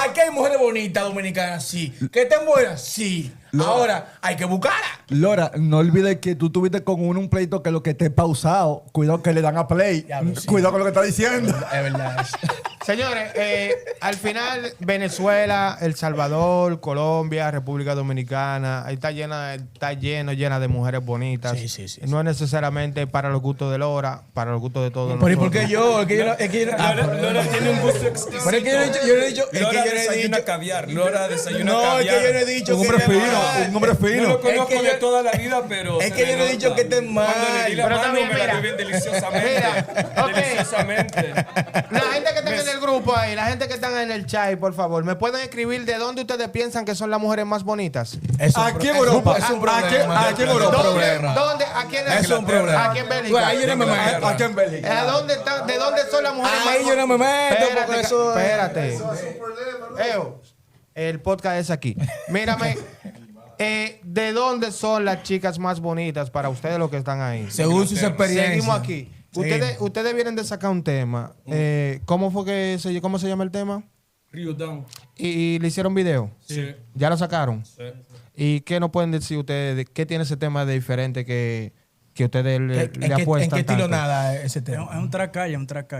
Aquí hay mujeres bonitas dominicanas, sí. ¿Que estén buenas? Sí. Ahora, hay que buscarla. Lora, no olvides que tú tuviste con un pleito que lo que esté pausado, cuidado que le dan a play. Sí. Cuidado con lo que está diciendo. Es verdad. Señores, al final Venezuela, El Salvador, Colombia, República Dominicana, ahí está llena de mujeres bonitas. Sí. No es necesariamente para los gustos de Lora, para los gustos de todos Pero ¿y nosotros. por qué yo? Lora tiene un gusto exquisito. Pero es que yo no he dicho. Lora desayuna caviar. Lora desayuna No, es caviar. que yo no he dicho. Un hombre que esté fino, mal. un hombre No fino. lo conozco Es que de yo- toda la vida, pero... Es se que le yo no he dicho nota. que esté mal. Cuando le di la Pero mano, también, me la mira. dio bien deliciosamente. Mira, ok. Deliciosamente. La gente que está en el grupo ahí, la gente que está en el chat, por favor, ¿me pueden escribir de dónde ustedes piensan que son las mujeres más bonitas? Aquí en Europa. Es un problema. Aquí en Europa. ¿Dónde? Aquí en Es un problema. Aquí en Bélgica. Ahí yo no me meto. Aquí en Bélgica. ¿De dónde son las mujeres más Ahí yo no me meto Espérate, porque eso. Espérate. El podcast es aquí. Mírame. ¿De dónde son las chicas más bonitas para ustedes los que están ahí? Según sus experiencias. Seguimos aquí. Seguimos. Ustedes vienen de sacar un tema. ¿Cómo se llama el tema? Ryudan. ¿Y le hicieron video? Sí. ¿Ya lo sacaron? Sí. ¿Y qué nos pueden decir ustedes? ¿Qué tiene ese tema de diferente que ustedes le ¿En qué apuestan estilo tanto? nada ese Es tema? un track calle. Un track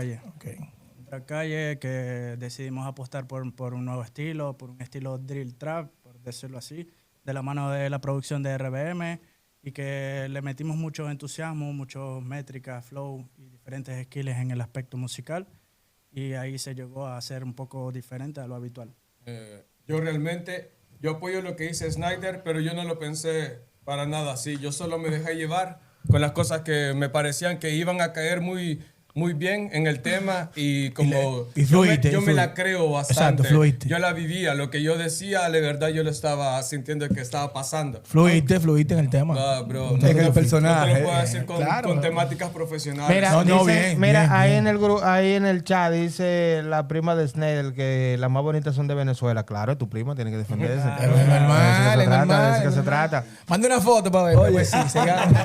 Okay. calle que decidimos apostar por un nuevo estilo, por un estilo drill trap, por decirlo así, de la mano de la producción de RBM y que le metimos mucho entusiasmo, mucho métrica, flow y diferentes skills en el aspecto musical y ahí se llegó a ser un poco diferente a lo habitual. Yo apoyo lo que dice Snyder, pero yo no lo pensé para nada así. Yo solo me dejé llevar con las cosas que me parecían que iban a caer muy bien en el tema y como yo me la creo bastante. Exacto, fluiste. Yo la vivía, lo que yo decía, de verdad yo lo estaba sintiendo que estaba pasando. Fluiste en el tema. Ah, bro, Es que el personaje. No te lo puedo decir con, Claro. con temáticas profesionales. Mira, No, dice- bien, ahí bien. en el grupo, ahí en el chat dice la prima de Snell que las más bonitas son de Venezuela. Claro, es tu prima, tiene que defenderse. Pero es normal, es normal. De eso que se trata. Manda una foto para ver. Pues sí, se gana.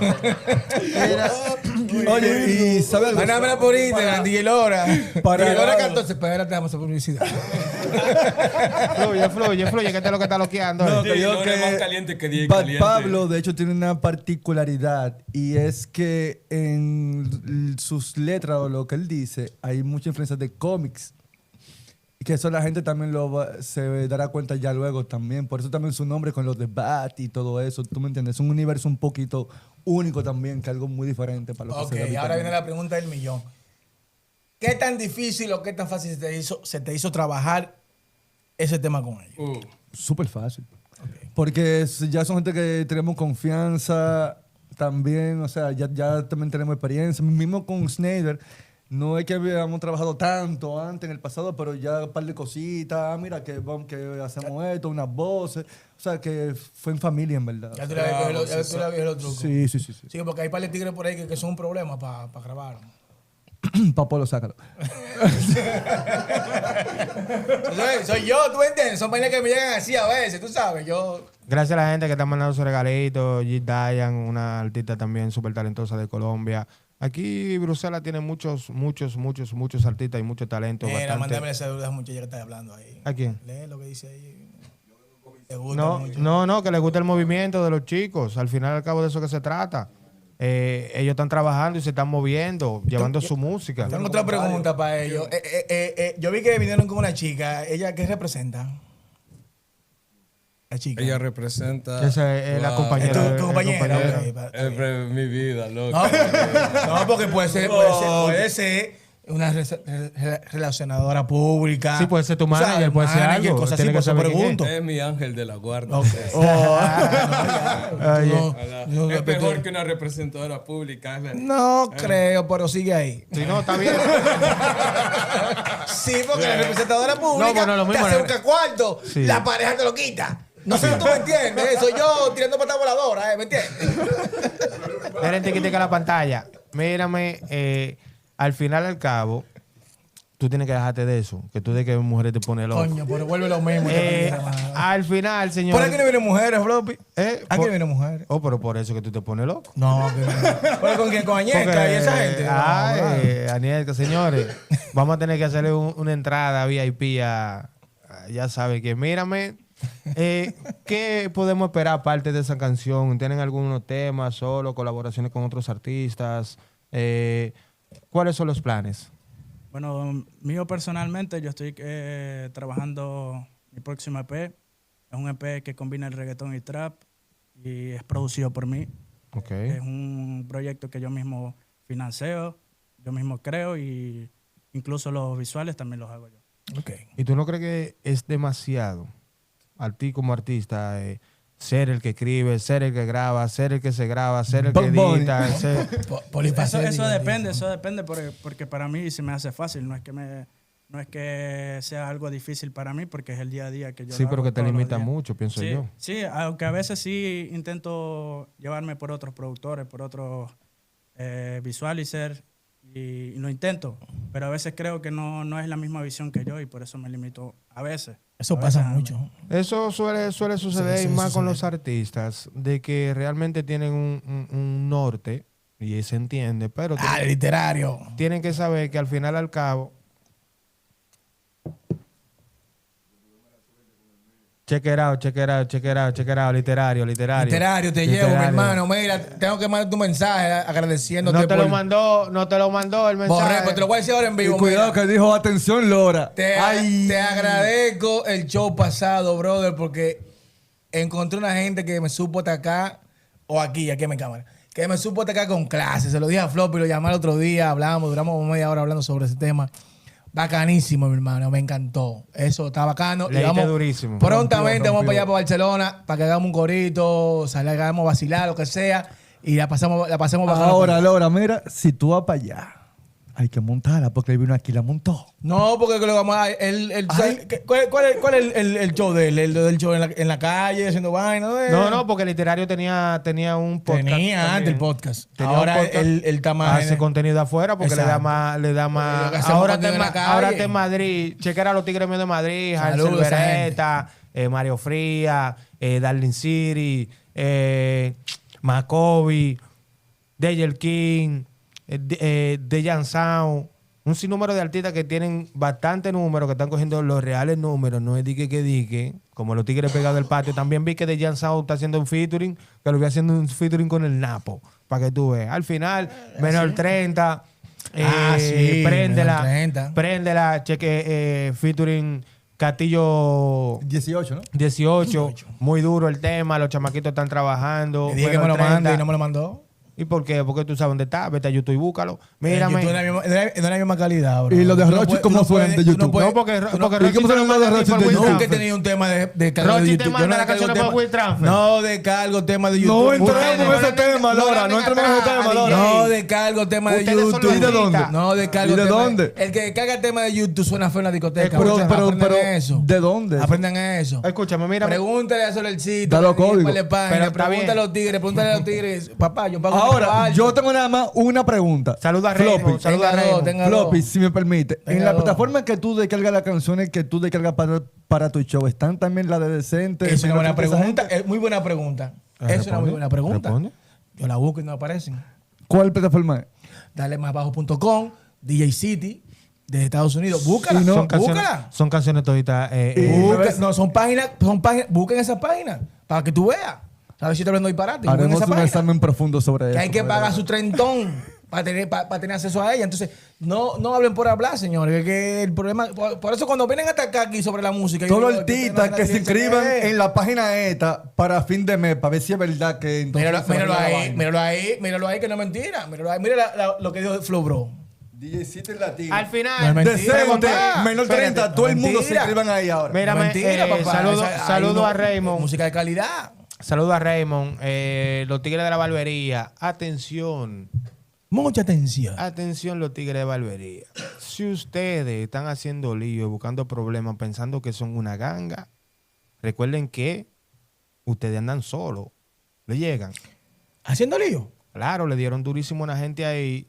Oye, y ¿sabes algo? Mándamela por Instagram, DJ Lora. Para- DJ Lora 14, espérate, vamos a publicidad. Fluye, que este es lo que está loqueando. No, Sí, que yo no que eres más caliente que DJ Bad caliente. Pablo, de hecho, tiene una particularidad y es que en sus letras o lo que él dice hay mucha influencia de cómics. Y que eso la gente también se dará cuenta ya luego también. Por eso también su nombre con los de Bat y todo eso. ¿Tú me entiendes? Es un universo un poquito único también, que algo muy diferente para lo que Ok, se ve ahora habitualmente. viene la pregunta del millón. ¿Qué tan difícil o qué tan fácil se te hizo trabajar ese tema con ellos? Súper fácil. Porque ya son gente que tenemos confianza también, o sea, ya también tenemos experiencia. Mismo con Snyder, no es que habíamos trabajado tanto antes en el pasado, pero ya un par de cositas, mira que hacemos esto, unas voces, o sea, que fue en familia en verdad. Ya tú le habías cogido los trucos. Sí. Sí, porque hay par de tigres por ahí que son un problema para grabar. Papolo, sácalo. Soy yo, ¿tú entiendes? Son vainas que me llegan así a veces, tú sabes. Gracias a la gente que está mandando sus regalitos. G. Dayan, una artista también súper talentosa de Colombia. Aquí Bruselas tiene muchos artistas y mucho talento. Mira, bastante. mándame esa duda muchacha que está hablando ahí. ¿A quién? Lee lo que dice ahí. Te gusta mucho. No, que les gusta el movimiento de los chicos. Al final y al cabo de eso que se trata. Ellos están trabajando y se están moviendo, llevando su música. Tengo otra pregunta para ellos. Yo vi que vinieron con una chica. ¿Ella qué representa? La chica. Ella representa... Esa es la compañera. ¿Tu compañera? Ok, Es mi vida, loco. No, porque puede ser una relacionadora pública. Sí, puede ser tu Tú sabes, manager, puede ser manager, algo. cosas así, Tiene que por eso saber quién pregunto. Es mi ángel de la guarda. Ok. Es mejor que una representadora pública. No creo, pero sigue ahí. Si no, está bien. Sí, porque la representadora pública No, bueno, lo mismo, te hace un cuarto, Sí. la pareja te lo quita. No sé si tú me entiendes. Soy yo tirando pata voladora, ¿me entiendes? Miren, tiquitica la pantalla. Mírame, al final al cabo, tú tienes que dejarte de eso. Que tú de que mujeres te pone loco. Coño, pero vuelve lo mismo. Al final, señor. ¿Por aquí no vienen mujeres, Floppy? Aquí no vienen mujeres. Oh, pero por eso que tú te pones loco. No, ¿pero con quién? ¿Con Añezca y esa gente? No, Ay, Anielka, señores. Vamos a tener que hacerle una entrada VIP ya sabe que, mírame. ¿Qué podemos esperar aparte de esa canción? ¿Tienen algunos temas solo, colaboraciones con otros artistas? ¿Cuáles son los planes? Bueno, mío personalmente, yo estoy trabajando mi próximo EP. Es un EP que combina el reggaetón y trap y es producido por mí. Okay. Es un proyecto que yo mismo financio, yo mismo creo y incluso los visuales también los hago yo. Okay. ¿Y tú no crees que es demasiado a ti como artista ser el que escribe, ser el que graba, ser el que se graba, ser el que edita? Eso depende porque para mí se me hace fácil, no es que sea algo difícil para mí porque es el día a día que yo Sí, lo pero hago que te todos los limita días. mucho, pienso Sí, yo. Sí, aunque a veces sí intento llevarme por otros productores, por otros visualizers y lo intento, pero a veces creo que no es la misma visión que yo y por eso me limito a veces. Eso pasa mucho. Eso suele suceder Sí, más con sucede. los artistas, de que realmente tienen un norte, y se entiende, pero literario. Tienen que saber que al final, al cabo, check it out, literario. Literario, te llevo, mi hermano. Mira, tengo que mandar tu mensaje agradeciéndote. No te lo mandó el mensaje. Borré, pues te lo voy a decir ahora en vivo. Y cuidado mira. que dijo, atención, Lora. Te agradezco el show pasado, brother, porque encontré una gente que me supo atacar, o aquí en mi cámara, que me supo atacar con clase. Se lo dije a Floppy, lo llamé el otro día, duramos media hora hablando sobre ese tema. Bacanísimo, mi hermano, me encantó. Eso está bacano. Leíste Y vamos, durísimo. Prontamente vamos Rompió. para allá, para Barcelona, para que hagamos un corito, salgamos a vacilar, lo que sea, y la pasemos bacano. Ahora, Lora, mira, si tú vas para allá, hay que montarla porque él vino aquí y la montó. No, porque lo vamos a... ¿Cuál es el show de él? ¿El del show en la calle, haciendo vaina? No, porque Literario tenía un podcast. Tenía también. antes el podcast. Tenía Ahora un podcast. él está más... Hace contenido afuera porque le da Exacto. más. Hacemos Ahora contenido en la calle. ahora está en Madrid. Chequera a los Tigres míos de Madrid. Hansel Saludos a esa Beretta, Mario Fría, Darling City, Macoby, Dayer King, Dejan Sound. Un sinnúmero de artistas que tienen bastante número, que están cogiendo los reales números. No es dique, como los Tigres pegados del patio. También vi que Dejan Sound está haciendo un featuring, que lo vi haciendo un featuring con el Napo, para que tú veas. Al final, menor 30. sí, préndela. menor 30. Préndela. Cheque featuring Castillo 18, ¿no? 18. Muy duro el tema. Los chamaquitos están trabajando. Le dije que me Menor lo mande 30. y no me lo mandó. ¿Y por qué? Porque tú sabes dónde está. Vete a YouTube y búscalo. Mírame. YouTube no es la misma calidad, bro. Y los de Tú no Rochi, puedes- ¿cómo tú no suenan puedes- de tú no YouTube? puedes- No, porque tú no- ¿y cómo se llama de Rochi de Yo YouTube? nunca he tenido un tema de cargo de Rochi te YouTube. manda Yo no la descargo canción por WeTransfer. No descargo temas de YouTube. No entremos en Ustedes- ese tema, Lora. No entremos en ese tema, Lora. No descargo temas de Ustedes son YouTube. los ¿Y de dónde? No descargo ¿Y de temas- dónde? El que descarga temas de YouTube suena feo en la discoteca. Pero, Aprendan eso. ¿de dónde? Aprendan eso. Escúchame, mírame. Pregúntale a Solercito. Da los códigos. Pero está Pregúntale bien. a los tigres. Pregúntale a los tigres. Papá, yo pago mi Ahora, cuarto. yo tengo nada más una pregunta. Saluda a Floppy. Raymond. Saluda a Tenga dos, Raymond. tenga Floppy, dos. si me permite. Tenga En la dos. plataforma que tú descargas las canciones que tú descargas para tu show, ¿están también las de Decente? Es una buena Menor 30, esa pregunta. gente? Es muy buena pregunta. Es una Responde. muy buena pregunta. Responde. Yo la busco y no aparecen. ¿Cuál plataforma es? Dale más bajo.com, DJ City, de Estados Unidos. Búscala, búscala. Son canciones toditas. No, son páginas. Busquen esas páginas para que tú veas. A ver si estoy hablando disparate. Busquen Haremos esa un página. examen profundo sobre Que eso. hay que pagar su trentón para tener acceso a ella. Entonces, no hablen por hablar, señores. Que el problema. Por eso, cuando vienen a atacar aquí sobre la música. Todos yo los digo, artistas que se inscriban es. en la página esta para fin de mes, para ver si es verdad que entonces Míralo, se va a míralo arreglar la ahí, vaina. míralo ahí, que no es mentira. Míralo ahí, mira lo que dijo Flow Bro. DJ City Latino. Al No es final. mentira, Decente, papá. menor 30, Espérate, todo el no mundo se mentira. inscriban ahí ahora. Mírame, Mentira, papá. saludo Hay a Raymond. Música de calidad. Saludo a Raymond. Los Tigres de la Barbería. Atención. Mucha atención. Atención, los Tigres de Barbería. Si ustedes están haciendo lío, buscando problemas, pensando que son una ganga, recuerden que ustedes andan solos. Le llegan. ¿Haciendo lío? Claro, le dieron durísimo a una gente ahí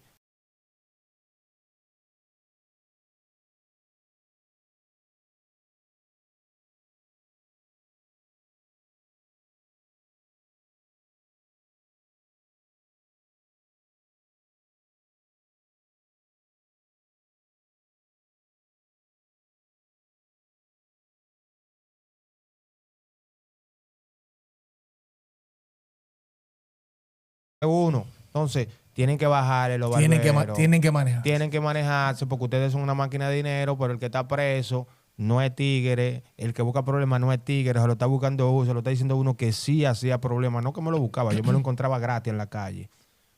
uno. Entonces, tienen que bajarle los Tienen que, barberos. tienen que manejar. Tienen que manejarse porque ustedes son una máquina de dinero, pero el que está preso no es tigre. El que busca problemas no es tigre. Se lo está buscando uno, se lo está diciendo uno que sí hacía problemas. No que me lo buscaba, yo me lo encontraba gratis en la calle.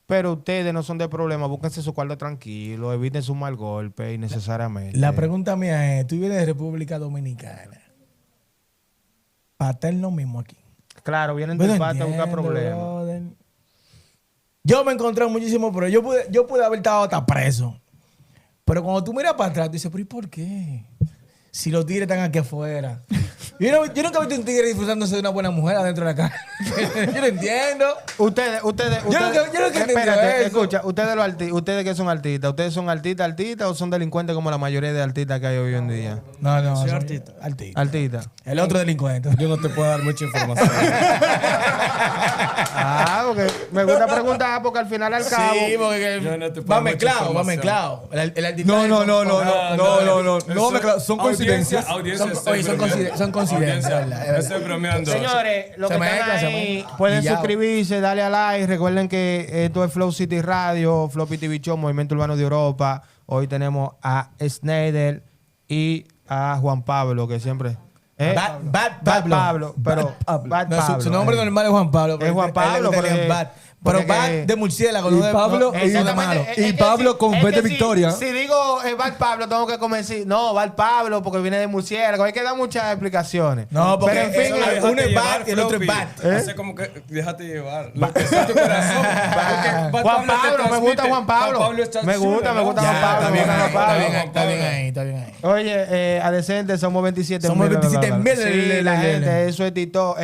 Pero ustedes no son de problemas, búsquense su cuarto tranquilo, eviten su mal golpe innecesariamente. La pregunta mía es, tú vienes de República Dominicana. Para estar lo mismo aquí. Claro, vienen Bueno, del patio a buscar entiendo, problemas. brother. Yo me encontré muchísimo, pero yo pude haber estado hasta preso. Pero cuando tú miras para atrás, tú dices, pero ¿y por qué? Si los tigres están aquí afuera. Yo nunca he visto un tigre disfrutándose de una buena mujer adentro de la casa. Yo no entiendo. Ustedes, Yo nunca entendí espérate, eso. escucha, ustedes que son artistas, ¿ustedes son artistas o son delincuentes como la mayoría de artistas que hay hoy en día? No, Soy soy artista. Artistas. El otro delincuente. Yo no te puedo dar mucha información. Porque me gusta preguntar porque al final al cabo. Sí, porque Yo no te puedo va dar mucha mezclado, va información. mezclado. El artista No, no, no, no, con- no, no, Eso- mezcla- son coincidencias. Audiencia, Son- estoy oye, son bromeando. coinciden- son coincidencias, Audiencia, ¿verdad? Es verdad. estoy bromeando. Señores, los Se que mezcla, están se ahí mezcla. pueden Guillao. suscribirse, darle a like. Recuerden que esto es Flow City Radio, Floppy TV Show, Movimiento Urbano de Europa. Hoy tenemos a Snyder y a Juan Pablo, que siempre. Bad Bad Pablo. Pablo, pero Bad No, Pablo. su nombre normal es Juan Pablo. Es Juan Pablo, pero porque- pero porque- Bad de murciélago. Y no de- Pablo- no- y- no de malo. Es Y que Pablo con es B de que Victoria. Si digo Bad Pablo, tengo que convencer. No, Bad Pablo, porque viene de murciélago. Hay que dar muchas explicaciones. No, porque Pero en fin, eso- Déjate uno es llevar, Bad y el otro es Floppy. Bad. Hace como que déjate llevar. Lo que está en tu corazón. Porque Bad Juan te Pablo, me gusta transmite. Juan Pablo. está Me gusta, chulo, me ¿no? gusta Ya, Juan Pablo. está bien me gusta ahí, Juan está Pablo. bien ahí, está bien ahí, está bien ahí. Oye, Adecente, somos 27 Somos 27,000. Sí, la gente, eso es TikTok,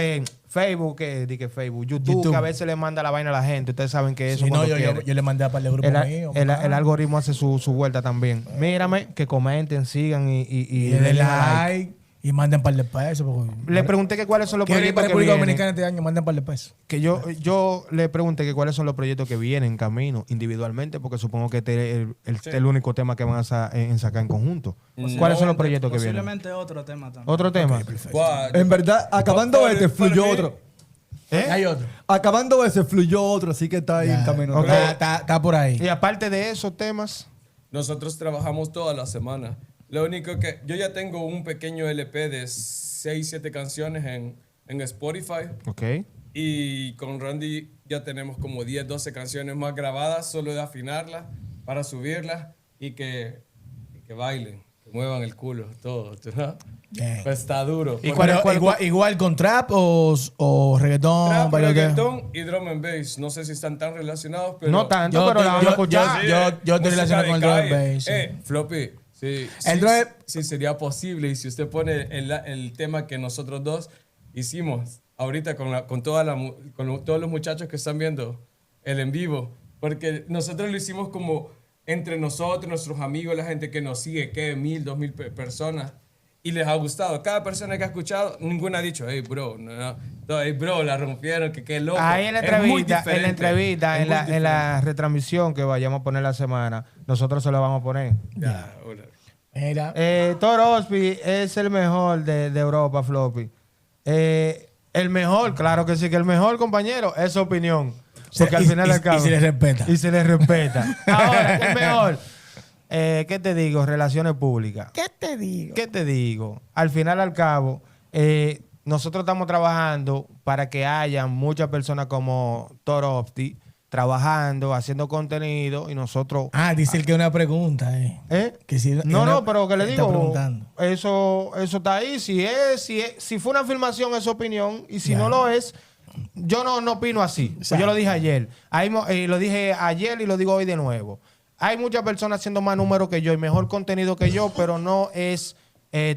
Facebook, que Facebook, YouTube, que a veces le manda la vaina a la gente. Ustedes saben que eso Sí, no, cuando yo quiere. le mandé a par de grupos míos. El algoritmo hace su vuelta también. Mírame, que comenten, sigan y Y le den like y manden un par de pesos. porque- Le pregunté que cuáles son los Quiero ir proyectos para que República vienen. Dominicana este año, manden un par de pesos. Que yo le pregunté que cuáles son los proyectos que vienen en camino individualmente, porque supongo que este es el único tema que van a sacar en conjunto. ¿Cuáles son los proyectos que vienen? Posiblemente otro tema también. ¿Otro tema? En verdad, acabando Para- este, para fluyó mí- otro. Hay otro. Acabando ese, fluyó otro, así que está ahí en camino. Ok. Está por ahí. Y aparte de esos temas, Nosotros trabajamos toda la semana. Lo único que yo ya tengo un pequeño LP de 6, 7 canciones en Spotify. ok. Y con Randy ya tenemos como 10, 12 canciones más grabadas, solo de afinarlas para subirlas y que bailen, que muevan el culo, todo. ¿no? Bien. Pues está duro. ¿Y Porque Igual con trap o reggaetón. trap, bailoteo. reggaetón y drum and bass. No sé si están tan relacionados, pero... No tanto, yo pero te- la vamos a escuchar. yo te música relaciono de con el drum and calle. bass, sí. Floppy, sí, El drum- sí sería posible. Y si usted pone el tema que nosotros dos hicimos ahorita con todos los muchachos que están viendo el en vivo, porque nosotros lo hicimos como entre nosotros, nuestros amigos, la gente que nos sigue, que 1,000, 2,000 personas, y les ha gustado. Cada persona que ha escuchado, ninguna ha dicho, hey, bro, no, hey, bro, la rompieron, que qué loco. Ahí en la Es muy entrevista, diferente. Es muy en la retransmisión que vayamos a poner la semana, nosotros se lo vamos a poner. Ya, hola. Mira. Toro Ospi es el mejor de Europa, Floppy. El mejor, claro que sí, que el mejor, compañero, es su opinión. Porque al final al cabo. Y se le respeta. Y se le respeta. Ahora, el mejor. ¿Qué te digo? Relaciones públicas. ¿Qué te digo? ¿Qué te digo? Al final al cabo, nosotros estamos trabajando para que haya muchas personas como Toro Opti trabajando, haciendo contenido y nosotros... Dice el que una pregunta, Que si, No, pero que le está digo, preguntando. eso está ahí. Si fue una filmación, es su opinión. Y si no lo es, yo no opino así. Pues yo lo dije ayer. Lo dije ayer y lo digo hoy de nuevo. Hay muchas personas haciendo más números que yo y mejor contenido que yo, pero no es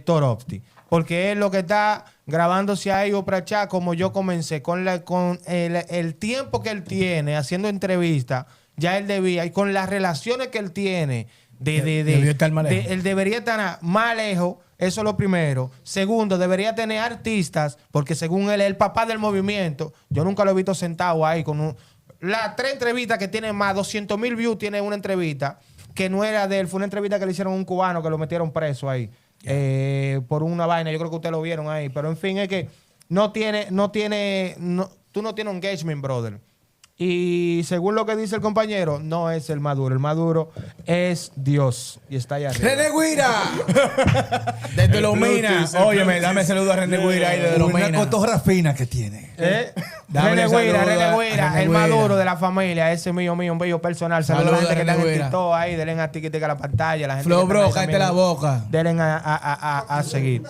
Toropti. Porque es lo que está grabándose ahí o prachá, como yo comencé, con el tiempo que él tiene haciendo entrevistas, ya él debía, y con las relaciones que él tiene, Debió estar más lejos. él debería estar más lejos, eso es lo primero. Segundo, debería tener artistas, porque según él es el papá del movimiento. Yo nunca lo he visto sentado ahí con las 3 entrevistas que tienen más, 200,000 views tiene una entrevista, que no era de él, fue una entrevista que le hicieron a un cubano que lo metieron preso ahí. Por una vaina, yo creo que ustedes lo vieron ahí, pero en fin, es que tú no tienes engagement, brother. Y según lo que dice el compañero, no es el Maduro. El Maduro es Dios. Y está allá arriba. ¡René Guira! Desde Lomina. Óyeme, dame saludo a René Guira ahí desde Una Lomina. cotorra fina que tiene. Dámele René Guira, saludo a René Guira, René el Guira. Maduro de la familia, ese mío, un bello personal. Saludos a la Saluda, gente que está en René el Guira. TikTok ahí, denle a tiquitica a la pantalla. La gente Flow que está Bro, ahí cállate también, la boca. Denle a seguir.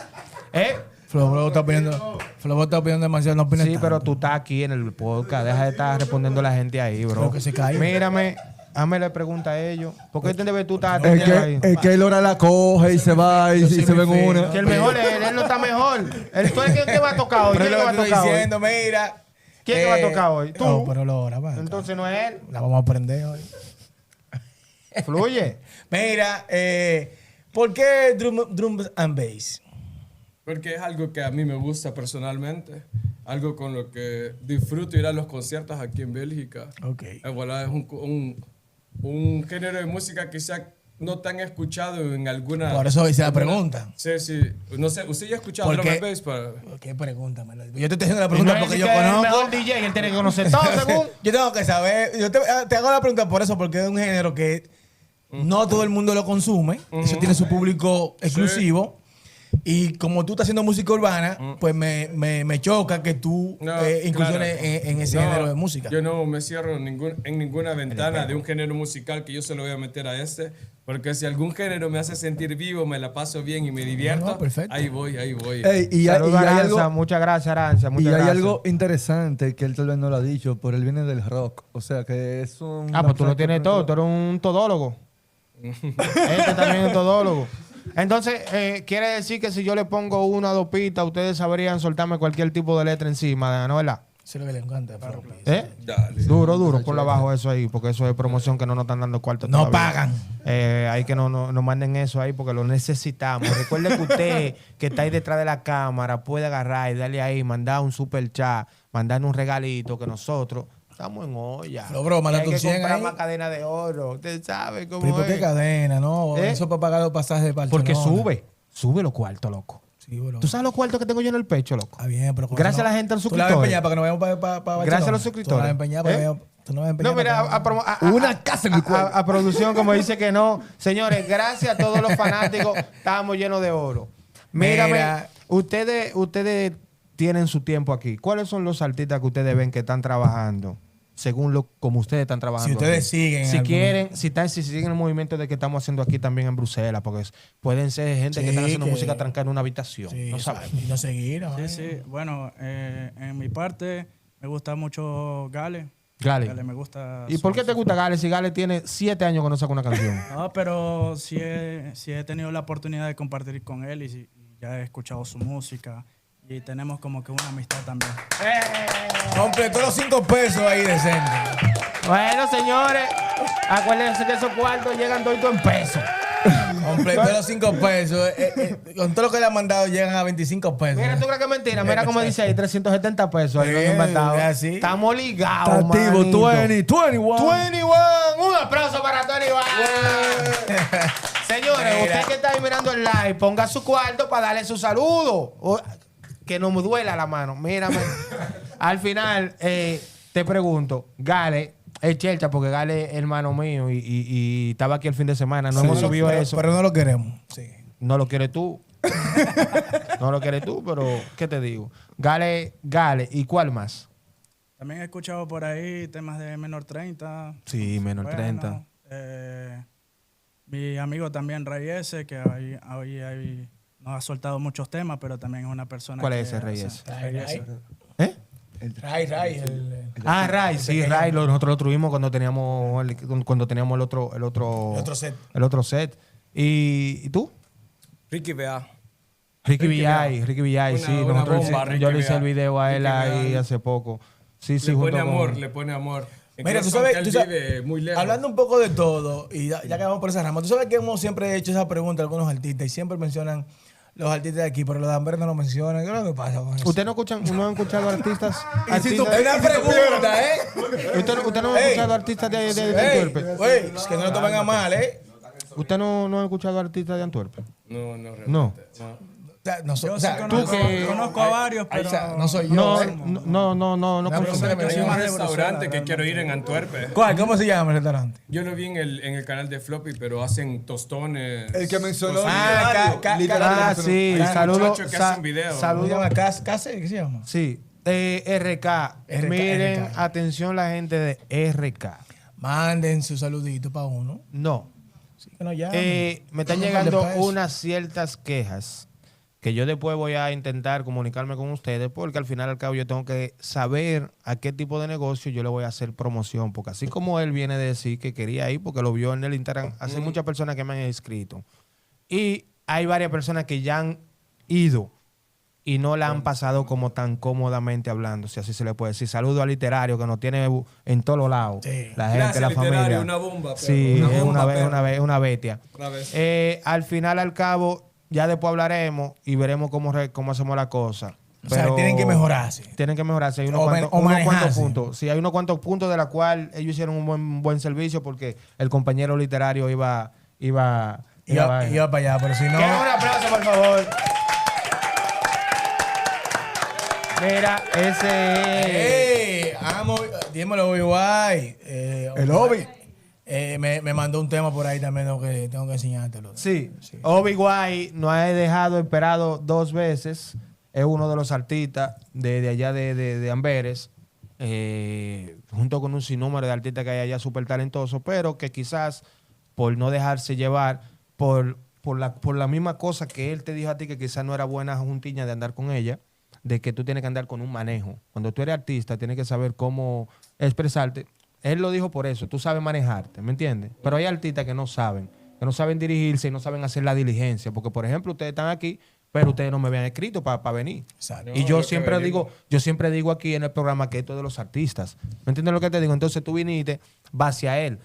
Flow Bro está opinando demasiado, no opina Sí, tanto. pero tú estás aquí en el podcast, deja de estar respondiendo a la gente ahí, bro. Creo que se cae. Mírame, hazme la pregunta a ellos. ¿Por qué tú estás Es ahí? que el hora la coge y se va y se ven una. Que el mejor es él no está mejor. ¿Tú eres quién que va a tocar hoy? Pero ¿Quién es que lo va que a estoy tocar hoy? diciendo, mira. ¿Quién que va a tocar hoy? ¿Tú? No, pero Lora, va. Entonces no es él. La vamos a aprender hoy. Fluye. Mira, ¿por qué drum and bass? Porque es algo que a mí me gusta personalmente, algo con lo que disfruto ir a los conciertos aquí en Bélgica. Ok. Voilà, es un género de música quizá no tan escuchado en alguna... Por eso hice la alguna- pregunta. Sí, sí. No sé, ¿usted ya ha escuchado ¿Por drum qué? and bass? ¿Qué pregunta? Yo te estoy haciendo la Y pregunta no es porque que yo es el conozco. mejor DJ, él tiene que conocer todo, según. Yo tengo que saber. Yo te hago la pregunta por eso, porque es un género que no todo el mundo lo consume. Eso tiene su público exclusivo. Y como tú estás haciendo música urbana, pues me choca que tú incursiones claro. en ese No, género de música. Yo no me cierro en ninguna ventana de un género musical que yo se lo voy a meter a este, porque si algún género me hace sentir vivo, me la paso bien y me divierto, No, perfecto. ahí voy. Ey, y Saludos, hay Aranza, algo, muchas gracias, Aranza. Muchas y hay gracias. algo interesante que él tal vez no lo ha dicho, pero él viene del rock. O sea que es un. Ah, pues tú lo tienes todo, tú eres un todólogo. Este también es un todólogo. Entonces, quiere decir que si yo le pongo una o dos pistas, ustedes sabrían soltarme cualquier tipo de letra encima, ¿no? ¿Verdad? Eso es lo que le encanta. Dale. Duro, por abajo eso ahí, porque eso es promoción que no nos están dando cuarto. No todavía. pagan. Hay que nos manden eso ahí porque lo necesitamos. Recuerde que usted que está ahí detrás de la cámara puede agarrar y darle ahí, mandar un super chat, mandar un regalito que nosotros estamos en olla. No, bro, manda Y hay tu que 100 comprar ahí. más cadena de oro. Usted sabe cómo ¿Pero por qué es. cadena? No, eso es para pagar los pasajes de Barcelona. Porque sube los cuartos, loco. Sí, bro. ¿Tú sabes los cuartos que tengo yo en el pecho, loco? Está bien, pero con Gracias eso a la gente, a los Tú la vas a suscriptores. empeñar para que nos vayamos para Barcelona. Gracias a los Tú la vas a suscriptores. empeñar para que vayamos- tú no vas a empeñar No, mira, para que- Una casa en mi cuello. a producción, como dice que no. Señores, gracias a todos los fanáticos. Estamos llenos de oro. Mírame, Mira. ustedes tienen su tiempo aquí. ¿Cuáles son los artistas que ustedes ven que están trabajando? Según como ustedes están trabajando. Si ustedes aquí? siguen Si algún- quieren, si siguen el movimiento de que estamos haciendo aquí también en Bruselas, porque pueden ser gente Sí, que están haciendo que- música trancada en una habitación. Sí, no eso, sabemos. y no seguir. ¿no? Sí. Bueno, en mi parte me gusta mucho Gale. Gale. Me gusta. ¿Y por qué te gusta Gale si Gale tiene 7 años que no saca una canción? No, pero sí he tenido la oportunidad de compartir con él y ya he escuchado su música y tenemos como que una amistad también. Completó los 5 pesos ahí decente. Bueno, señores, acuérdense que esos cuartos llegan todos en pesos. Completó los 5 pesos. Con todo lo que le han mandado llegan a 25 pesos. Mira, ¿tú crees que es mentira? Mira cómo dice ahí, 370 pesos. Ahí lo han Bien, inventado. es así. Estamos ligados, Activo, manito. 21. 21. Un aplauso para 21. Señores, Mira. usted que está ahí mirando el live, ponga su cuarto para darle su saludo. Que no me duela la mano. Mírame. Al final, te pregunto, Gale, es Chelcha, porque Gale es hermano mío y estaba aquí el fin de semana. No Sí, hemos subido pero- eso. Pero no lo queremos. Sí. No lo quieres tú. No lo quieres tú, pero ¿qué te digo? Gale. ¿Y cuál más? También he escuchado por ahí temas de Menor 30. Sí, Menor 30. Mi amigo también Ray S, que ahí nos ha soltado muchos temas, pero también es una persona. ¿Cuál que es ese Ray hace- S? Ray, Ray. ¿Eh? Ray. Ray, sí, Ray. Nosotros lo tuvimos cuando teníamos el otro set. ¿Y tú? Ricky Bea. Ricky Ricky VI, sí. una Nosotros bomba, Ricky yo le hice el Bea. video a él Ricky ahí Bea. hace poco. Sí, Le junto pone amor, con... le pone amor. Mira, tú Incluso sabes, aunque tú él sabes- vive muy lejos. hablando un poco de todo, y ya que vamos por esa rama, tú sabes que hemos siempre hecho esa pregunta a algunos artistas y siempre mencionan los artistas de aquí, pero los de Amber no lo mencionan. ¿Qué es lo que pasa con eso? ¿Usted no han escuchado artistas? Es una pregunta, ¿eh? ¿Usted no ha Ey. escuchado artistas de Ey, Antwerpen? güey, es que no lo tomen a mal, ¿eh? ¿Usted no ha escuchado artistas de Antwerpen? No, realmente. No. No, Yo o sea, sí tú conozco a varios, pero no soy yo. No, ¿eh? no. pero consumo. usted Yo soy me un llama restaurante que quiero ir en Antwerpe. ¿Cuál? ¿Cómo se llama el restaurante? Yo lo vi en el canal de Floppy, pero hacen tostones. El que mencionó Sí, Hay un saludos. muchacho que hace un video. ¿Cómo se Saludos. llama? ¿Qué se llama? Sí, RK. Miren, RK. atención la gente de RK. Manden su saludito para uno. No. Sí, que nos llamen. Me están Vamos a llegando darle peso. unas ciertas quejas que yo después voy a intentar comunicarme con ustedes porque al final al cabo yo tengo que saber a qué tipo de negocio yo le voy a hacer promoción, porque así como él viene de decir que quería ir porque lo vio en el Instagram, hace muchas personas que me han escrito y hay varias personas que ya han ido y no la han pasado como tan cómodamente hablando, si así se le puede decir. Saludo al Literario que nos tiene en todos los lados. Sí. La gente, Gracias, la Literario, familia. una bomba, perro. Sí, Una es bomba, una bestia. Una vez. Al final, al cabo, ya después hablaremos y veremos cómo hacemos la cosa. O sea, tienen que mejorarse. Tienen que mejorarse. Hay O unos cuantos manejarse. puntos. Sí, hay unos cuantos puntos de la cual ellos hicieron un buen servicio porque el compañero Literario iba Iba para allá, pero si no. Que un aplauso, por favor. Mira, ese Dímelo, Obi-Wan. El Obi. Me mandó un tema por ahí también, tengo que enseñártelo. Sí. Obi-Wan nos ha dejado esperado 2 veces. Es uno de los artistas de allá de Amberes. Junto con un sinnúmero de artistas que hay allá súper talentosos, pero que quizás por no dejarse llevar por la misma cosa que él te dijo a ti, que quizás no era buena juntiña de andar con ella, de que tú tienes que andar con un manejo. Cuando tú eres artista, tienes que saber cómo expresarte. Él lo dijo por eso, tú sabes manejarte, ¿me entiendes? Pero hay artistas que no saben dirigirse y no saben hacer la diligencia. Porque, por ejemplo, ustedes están aquí, pero ustedes no me habían escrito para venir. Exacto. Y yo siempre digo aquí en el programa que esto es de los artistas. ¿Me entiendes lo que te digo? Entonces tú viniste, va hacia él.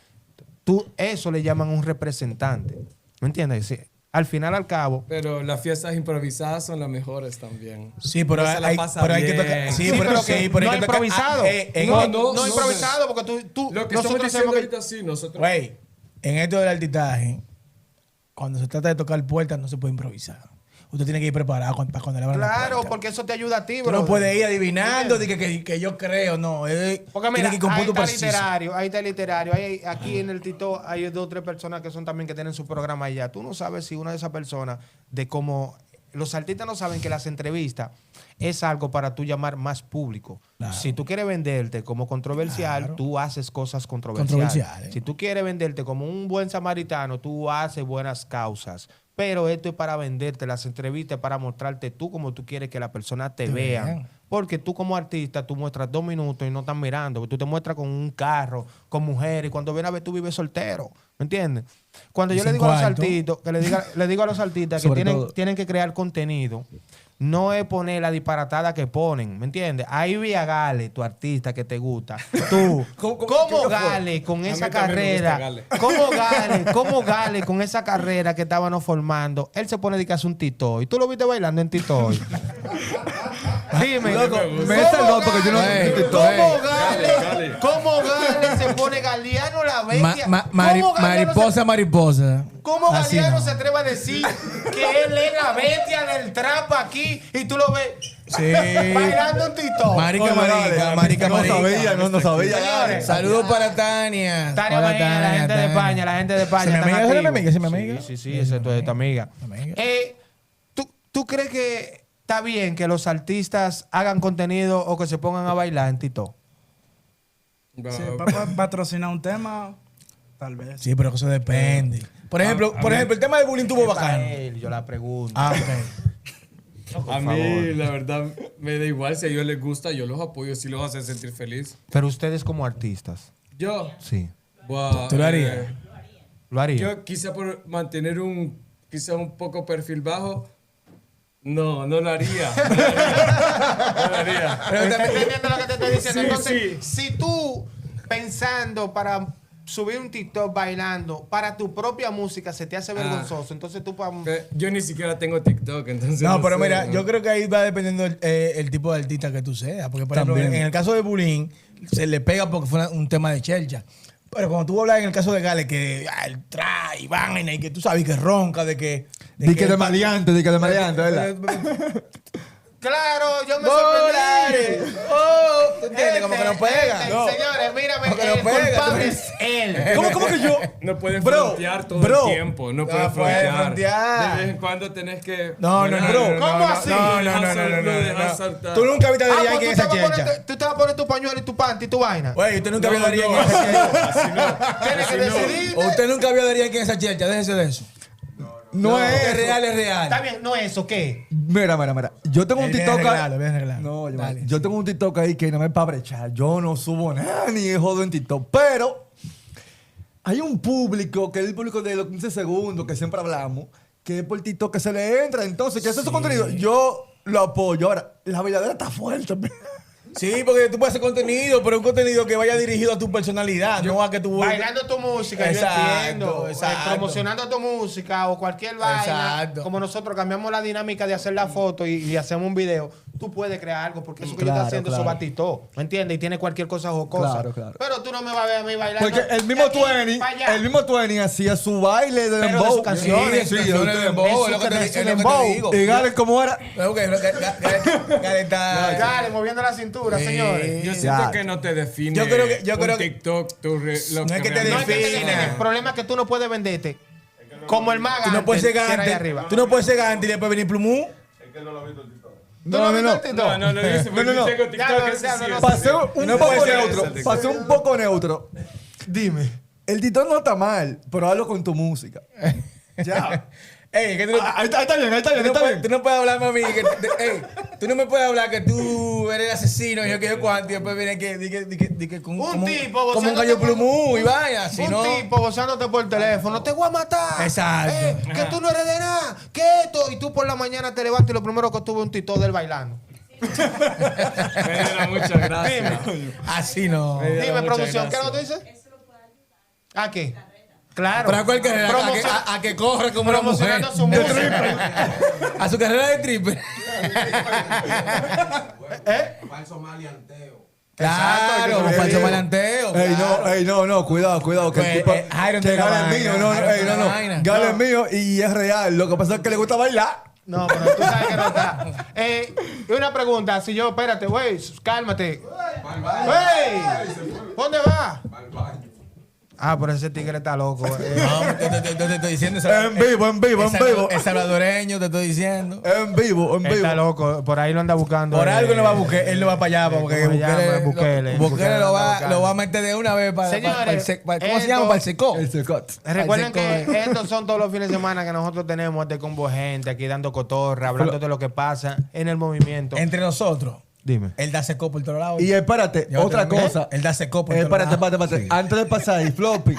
Eso le llaman un representante. ¿Me entiendes? Sí. Al final, al cabo. Pero las fiestas improvisadas son las mejores también. Sí, pero Uno se la hay pasa que bien. tocar. Sí, pero pero que sí, pero no hay que tocar. improvisado. No improvisado, porque tú Lo que nosotros estamos diciendo hacemos que- ahorita sí, nosotros. Güey, en esto del artistaje, cuando se trata de tocar puertas, no se puede improvisar. Usted tiene que ir preparado para cuando le abran la Claro, puerta. porque eso te ayuda a ti, Tú bro. no puedes ir adivinando de que yo creo, no. Porque tiene mira, que ir con ahí punto está preciso. literario. Aquí en el Tito hay 2 o 3 personas que son también que tienen su programa allá. Tú no sabes si una de esas personas, de cómo los artistas no saben que las entrevistas es algo para tú llamar más público. Claro. Si tú quieres venderte como controversial, Claro. tú haces cosas controversiales. Controversiales. Si tú quieres venderte como un buen samaritano, tú haces buenas causas. Pero esto es para venderte, las entrevistas, para mostrarte tú como tú quieres que la persona te vea. vean. Porque tú como artista, tú muestras 2 minutos y no están mirando. Tú te muestras con un carro, con mujeres, y cuando vienes a ver tú vives soltero. ¿Me entiendes? Cuando Y yo le sin digo a los cuarto. artistas, le digo a los artistas que Sobre todo. tienen que crear contenido, no es poner la disparatada que ponen, ¿me entiendes? Ahí vi a Gale, tu artista que te gusta. Tú, ¿cómo Gale con A esa mí también me gusta carrera? Gale. ¿Cómo Gale con esa carrera que estábamos formando? Él se pone a dedicarse un tito y tú lo viste bailando en tito. Dime, Loco, me me está loco porque yo no ¿Cómo Gale se pone Galeano la bestia? ¿Cómo Galeano Mariposa. ¿Cómo Así Galeano no. se atreve a decir que él es la bestia del trap aquí y tú lo ves Sí. bailando un tito? Marica. No sabía, no sabía. Señores, Saludos para Tania. Tania Hola, Mañana, la gente de Tania. España, la gente de España. ¿Se me están amiga? ¿Se me activos. amiga? ¿Se me amiga? Sí, esa es tu amiga. Amiga. ¿Tú crees que está bien que los artistas hagan contenido o que se pongan a bailar en Tito? Sí, para patrocinar un tema, tal vez. Sí, pero eso depende. Por ejemplo, el tema del bullying tuvo bacano. Yo la pregunto. Ah, ok. A mí, la verdad, me da igual. Si a ellos les gusta, yo los apoyo. Si los hace sentir feliz. Pero ustedes como artistas. Yo, Sí. buah, ¿Tú lo harías? ¿Lo haría? yo quizá por mantener quizá un poco perfil bajo, no lo haría. No lo haría. ¿Estás entendiendo lo que te estoy diciendo? Sí, Entonces, sí. si tú pensando para subir un TikTok bailando para tu propia música se te hace vergonzoso, entonces tú Yo ni siquiera tengo TikTok, entonces No, pero sé, mira, ¿no? yo creo que ahí va dependiendo el tipo de artista que tú seas. Porque, por ejemplo, También. en el caso de Bulín, se le pega porque fue un tema de chelcha. Pero cuando tú hablas en el caso de Gale, que el trae, vaina, y que tú sabes que ronca, de que Di que de maleante, ¿verdad? Claro, yo me ¡Dólares! sorprendí. ¡Oh! ¿Tú entiendes? Como que no pega. No. Señores, mírame, Como que no el pega. culpable es él. ¿Cómo que yo? No puedes Bro, frontear todo bro. el tiempo. No puedes puedes frontear. frontear. De vez en cuando tenés que. No, bro. ¿Cómo así? No. Lo dejas saltar. Tú nunca viste a Daddy Ah, Yankee en pues esa chelcha. tú te vas a poner tu pañuelo y tu panty y tu vaina. Güey, usted nunca vio a Daddy Yankee No, en esa chelcha. así no. Tienes que decidir. O usted nunca vio a Daddy Yankee en esa chelcha. Déjese de eso. No es Es eso. real, es real. Está bien, no es eso, ¿qué? Mira. Yo tengo un Bien TikTok arreglado, bien arreglado. No, Dale. yo tengo un TikTok ahí que no me es para brechar. Yo no subo nada ni jodo en TikTok. Pero hay un público, que es el público de los 15 segundos, que siempre hablamos, que es por TikTok que se le entra. Entonces, que hace su contenido. Yo lo apoyo. Ahora, la verdadera está fuerte. Sí, porque tú puedes hacer contenido, pero un contenido que vaya dirigido a tu personalidad, no a que tú... Bailando tu música, Exacto, yo entiendo. exacto. Promocionando tu música o cualquier vaina. Exacto. Como nosotros cambiamos la dinámica de hacer la foto y hacemos un video, tú puedes crear algo, porque eso que yo Claro, estoy haciendo, claro. eso va tito, ¿me entiendes? Y tiene cualquier cosa jocosa. Claro. Pero tú no me vas a ver a mí bailando. Porque el mismo de aquí pa' allá. Twenty hacía su baile de Pero de dembow. sus canciones. Sí, Sí, de dembow, es lo que te digo. Y Garen, ¿cómo era? Dale, moviendo la cintura, señores. Yo siento que no te define. Yo creo que- un TikTok, No es que te No es que te defina. define. El problema es que tú no puedes venderte como el maga. Tú no puedes ser que era ahí gante. arriba. Tú no puedes ser gante y después venir plumú. ¿Tú no viste el TikTok? No lo dice porque No. tengo TikTok. Ya, eso ya, sí no, es. no, Pasé un No poco puede ser neutro. ese Pasé un poco neutro. Dime. El TikTok no está mal, pero hazlo con tu música. Ya. Ey, que tú no... Ahí está bien. Tú no puedes hablar, mami. Tú no me puedes hablar que tú eres el asesino y yo que yo cuánto. Y después viene que con Un tipo como un gozándote gallo por- plumú y vaya. Si Un no, tipo gozándote por teléfono, te voy a matar. Exacto. Que tú no eres de nada. Que esto. Y tú por la mañana te levantas y lo primero que tuve un tito de él bailando. Pedro, muchas gracias. así no. Pedro, Dime, muchas producción, ¿qué es lo que tú gracias. dices? ¿A qué? Claro. ¿Para cuál carrera? Promocion- A que corra como una mujer. Promocionando su música. A su carrera de triple. Falso maleanteo. Claro, un falso malanteo. Ey, no, cuidado. Que Pues, el tipo. Jairo Que tiene la Garen es vaina, mío, no, Jairo tiene la no. vaina. Garen es mío y es real. Lo que pasa es que le gusta bailar. No, pero tú sabes que no está. Y una pregunta, si yo, espérate, güey, cálmate. Güey, ¿dónde va? Ah, pero ese tigre está loco. No, te estoy diciendo. En vivo. Es salvadoreño, te estoy diciendo. En vivo. Está loco, por ahí lo anda buscando. Por algo no va a buscar, él no va para allá, porque ¿cómo se llama? Bukele Bukele lo anda buscando. va a meter de una vez para Señores, ¿cómo se llama? Para el secó. El secot. Recuerden que estos son todos los fines de semana que nosotros tenemos este combo de gente aquí dando cotorra, hablando de lo que pasa en el movimiento. Entre nosotros, Dime. él da secó por todos lados. Y espérate, Yo otra también. cosa. Él da secó por todos lados. Espérate. Antes de pasar ahí, Floppy,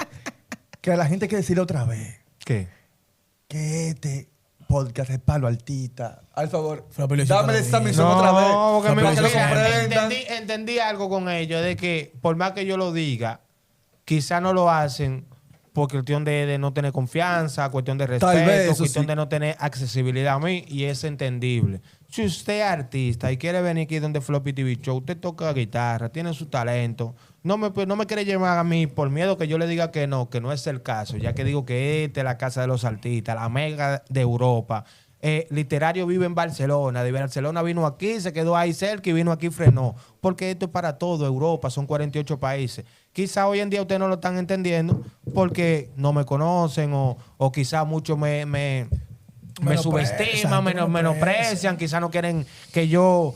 que a la gente hay que decir otra vez ¿Qué? que este podcast es palo altita. Al favor, Floppy lo hizo dame todo esa bien. misión otra vez. porque para que lo mira, comprendan. entendí algo con ellos, de que por más que yo lo diga, quizá no lo hacen por cuestión de no tener confianza, cuestión de Tal vez, respeto, eso cuestión sí. de no tener accesibilidad a mí, y es entendible. Si usted es artista y quiere venir aquí donde Floppy TV Show, usted toca guitarra, tiene su talento, no me quiere llamar a mí por miedo que yo le diga que no es el caso, ya que digo que esta es la casa de los artistas, la mega de Europa. Literario vive en Barcelona, de Barcelona vino aquí, se quedó ahí cerca y vino aquí y frenó, porque esto es para todo Europa, son 48 países. Quizá hoy en día ustedes no lo están entendiendo porque no me conocen o quizá muchos me subestiman, menosprecian, quizá no quieren que yo,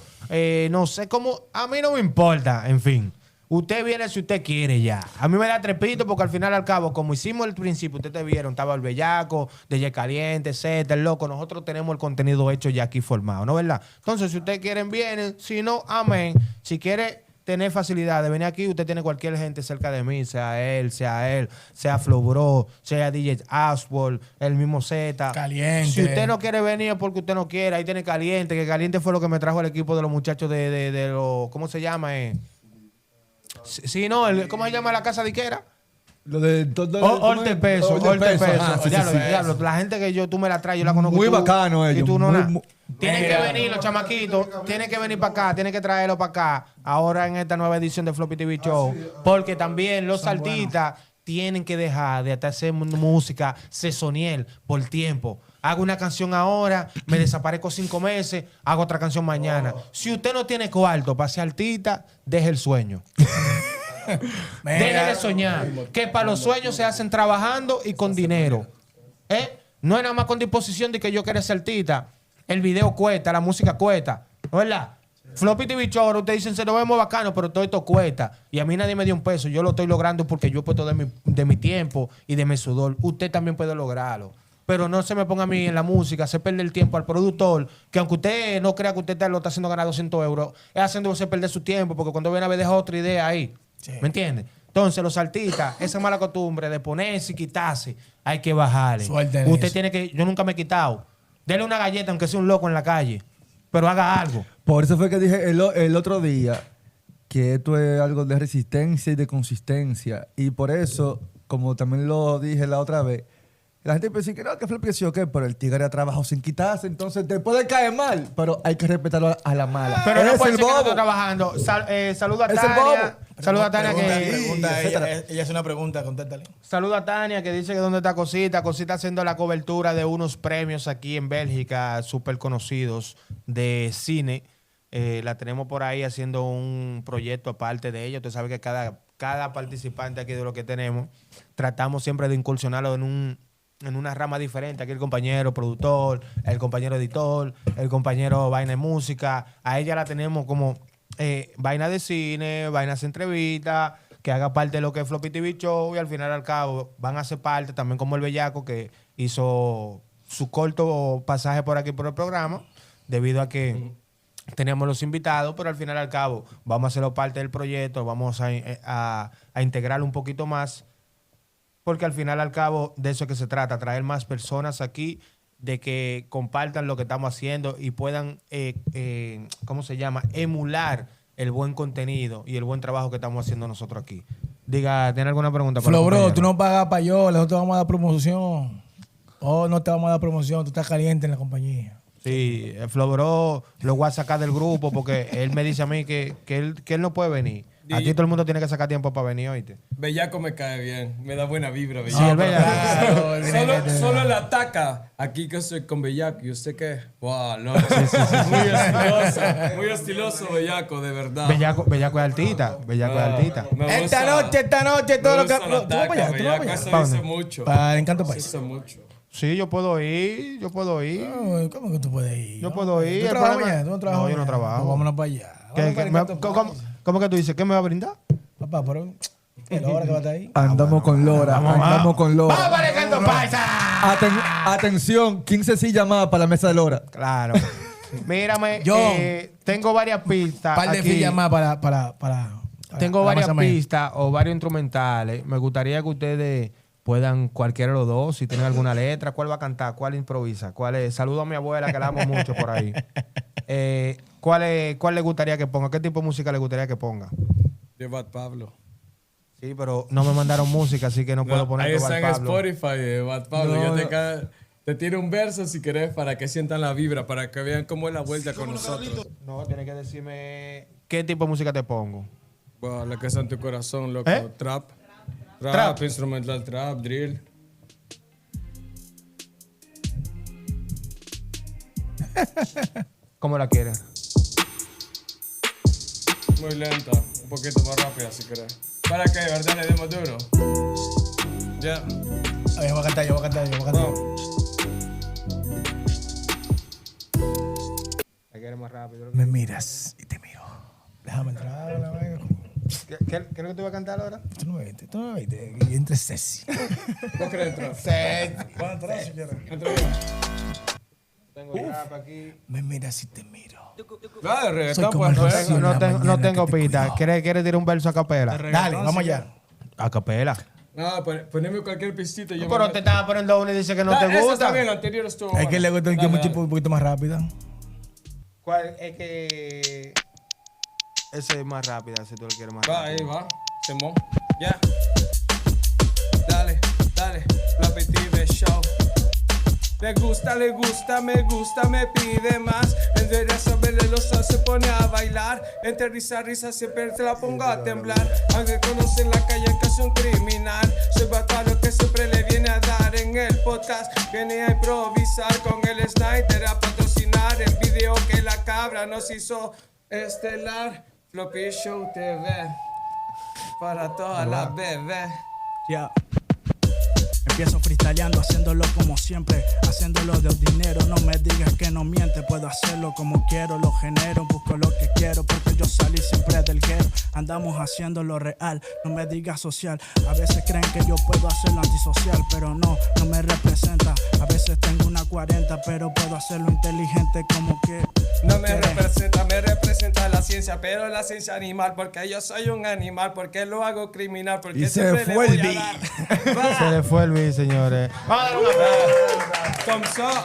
no sé cómo, a mí no me importa, en fin. Usted viene si usted quiere ya. A mí me da trepito porque al final al cabo, como hicimos al principio, ustedes te vieron, estaba el Bellaco, DJ Caliente, Z, el Loco. Nosotros tenemos el contenido hecho ya aquí formado, ¿no verdad? Entonces, si ustedes quieren, vienen. Si no, amén. Si quiere tener facilidad de venir aquí, usted tiene cualquier gente cerca de mí, sea él, sea Flow Bro, sea DJ Aswell, el mismo Z. Caliente. Si usted no quiere venir es porque usted no quiere, ahí tiene Caliente, que Caliente fue lo que me trajo el equipo de los muchachos de los, ¿cómo se llama? Sí, no, ¿cómo se llama la casa de Iquera? Lo de todo. Orte Peso. Ah, sí, Diablo, la gente que tú me la traes, yo la conozco. Muy y tú- bacano ellos, Y tú no muy, nada. muy- Tienen que venir los chamaquitos, tienen que venir para acá, tienen que traerlo para acá, ahora en esta nueva edición de Floppy TV Show, porque también los artistas tienen que dejar de hacer música sesoniel por tiempo. hago una canción ahora, me desaparezco 5 meses, hago otra canción mañana. Si usted no tiene cuarto para ser artista, deje el sueño. Deje de soñar. Que para los sueños se hacen trabajando y con dinero. No es nada más con disposición de que yo quiera ser artista. El video cuesta, la música cuesta. ¿No es verdad? Floppy TV Show, ahora ustedes dicen, se lo vemos bacano, pero todo esto cuesta. Y a mí nadie me dio un peso. Yo lo estoy logrando porque yo he puesto de mi tiempo y de mi sudor. Usted también puede lograrlo. Pero no se me ponga a mí en la música, se pierde el tiempo al productor, que aunque usted no crea que usted lo está haciendo ganar 200 euros, es haciéndose perder su tiempo, porque cuando viene a ver deja otra idea ahí. Sí. ¿Me entiendes? Entonces, los artistas, esa mala costumbre de ponerse y quitarse, hay que bajarle. Usted tiene que... Yo nunca me he quitado. Dele una galleta, aunque sea un loco en la calle, pero haga algo. Por eso fue que dije el otro día que esto es algo de resistencia y de consistencia. Y por eso, como también lo dije la otra vez, la gente piensa que no, que Floppy sí o qué, pero el tigre ha trabajado sin quitarse, entonces te puede caer mal, pero hay que respetarlo a la mala. Pero no puede ser que no esté trabajando. Saluda a Tania. Saluda a Tania ella hace una pregunta, contéstale. Saluda a Tania que dice que dónde está Cosita. Cosita haciendo la cobertura de unos premios aquí en Bélgica, súper conocidos de cine. La tenemos por ahí haciendo un proyecto aparte de ello. Usted sabe que cada participante aquí de lo que tenemos, tratamos siempre de incursionarlo en una rama diferente. Aquí el compañero productor, el compañero editor, el compañero vaina de música. A ella la tenemos como vaina de cine, vainas de entrevistas, que haga parte de lo que es Floppy TV Show, y al final al cabo van a ser parte también como el Bellaco, que hizo su corto pasaje por aquí por el programa, debido a que teníamos los invitados, pero al final al cabo vamos a hacerlo parte del proyecto, vamos a integrarlo un poquito más, porque al final al cabo de eso es que se trata, traer más personas aquí, de que compartan lo que estamos haciendo y puedan, ¿cómo se llama?, emular el buen contenido y el buen trabajo que estamos haciendo nosotros aquí. Diga, ¿tiene alguna pregunta para Flo, bro, tú no pagas payola, nosotros te vamos a dar promoción. No te vamos a dar promoción, tú estás caliente en la compañía. Sí, el Flo, bro, lo voy a sacar del grupo porque él me dice a mí que él no puede venir. Aquí todo el mundo tiene que sacar tiempo para venir, ¿oíste? Bellaco me cae bien, me da buena vibra, Sí, el Bellaco. Solo la ataca. Aquí que estoy con Bellaco, ¿y usted qué? Wow, no. Muy estiloso Bellaco, de verdad. Bellaco es artista, Bellaco es artista. Esta noche, todo lo que... Tú vas para allá. Eso dice mucho. Para Encanto País. Dice mucho. Sí, yo puedo ir. ¿Cómo que tú puedes ir? Yo puedo ir. ¿Tú trabajas mañana? ¿Tú no trabajas? No, yo no trabajo. Vámonos para allá. ¿Cómo que tú dices? ¿Qué me va a brindar? Papá, pero... ¿qué Lora que va a estar ahí? Andamos con Lora. Andamos con Lora. ¡Vamos para Encanto Paisa! Atención, 15 sillas más para la mesa de Lora. Claro. Mírame, Yo tengo varias pistas. Un par de sillas más para tengo varias pistas o varios instrumentales. Me gustaría que ustedes puedan, cualquiera de los dos, si tienen alguna letra, ¿cuál va a cantar? ¿Cuál improvisa? ¿Cuál es? Saludo a mi abuela, que la amo mucho por ahí. ¿Cuál le gustaría que ponga? ¿Qué tipo de música le gustaría que ponga? De Bad Pablo. Sí, pero no me mandaron música, así que no puedo poner ahí Bad está en Pablo. Spotify, Bad Pablo. Yo te tiro un verso si querés para que sientan la vibra, para que vean cómo es la vuelta con nosotros. No, tienes que decirme qué tipo de música te pongo. Bueno, la que está en tu corazón, loco. Trap, instrumental trap, drill. ¿Cómo la quieres? Muy lenta, un poquito más rápida si querés. Para que de verdad le demos duro. Ya. Yo voy a cantar. La quieres más rápido. Me miras y te miro. Déjame entrar a la vaina. ¿Qué es lo que tú vas a cantar ahora? Tú no me viste. Y entre sexy. ¿Vos querés entrar? Sexy. Puedo entrar si quieres. Entra bien. Tengo el rap aquí. Me miras y te miro. Dale, reggaetón, Soy como pues. el rocío en la No mañana tengo que te pista. cuido. ¿Quieres tirar un verso a capela? Dale, vamos allá. A capela. No, poneme cualquier pistita. Yo Pero te estaba poniendo uno y dice que no te Esa gusta. está bien, la anterior estuvo Es que le gusta que es un poquito más rápida. ¿Cuál es que ese es más rápida si tú lo quieres más Va, rápido? ahí va. Semón. Ya. Dale. Floppy TV Show. Le gusta, me gusta, me pide más. Debería saberle los se pone a bailar. Entre risa, siempre se la pongo a temblar. Aunque conocen la calle que es un criminal. Soy bacano que siempre le viene a dar en el pot. podcast. Viene a improvisar con el Snyder, a patrocinar el video que la cabra nos hizo estelar. Floppy Show TV para todas las bebés. Yeah. Empiezo freestyleando, haciéndolo como siempre, haciéndolo de dinero. No me digas que no miente, puedo hacerlo como quiero, lo genero, busco lo que quiero, porque yo salí siempre del guero. Andamos haciendo lo real, no me digas social. A veces creen que yo puedo hacerlo antisocial, pero no me representa. A veces tengo una 40, pero puedo hacerlo inteligente como que no me representa la ciencia, pero la ciencia animal, porque yo soy un animal, porque lo hago criminal, porque y se siempre fue le el voy a dar. Se le fue el beat, señores.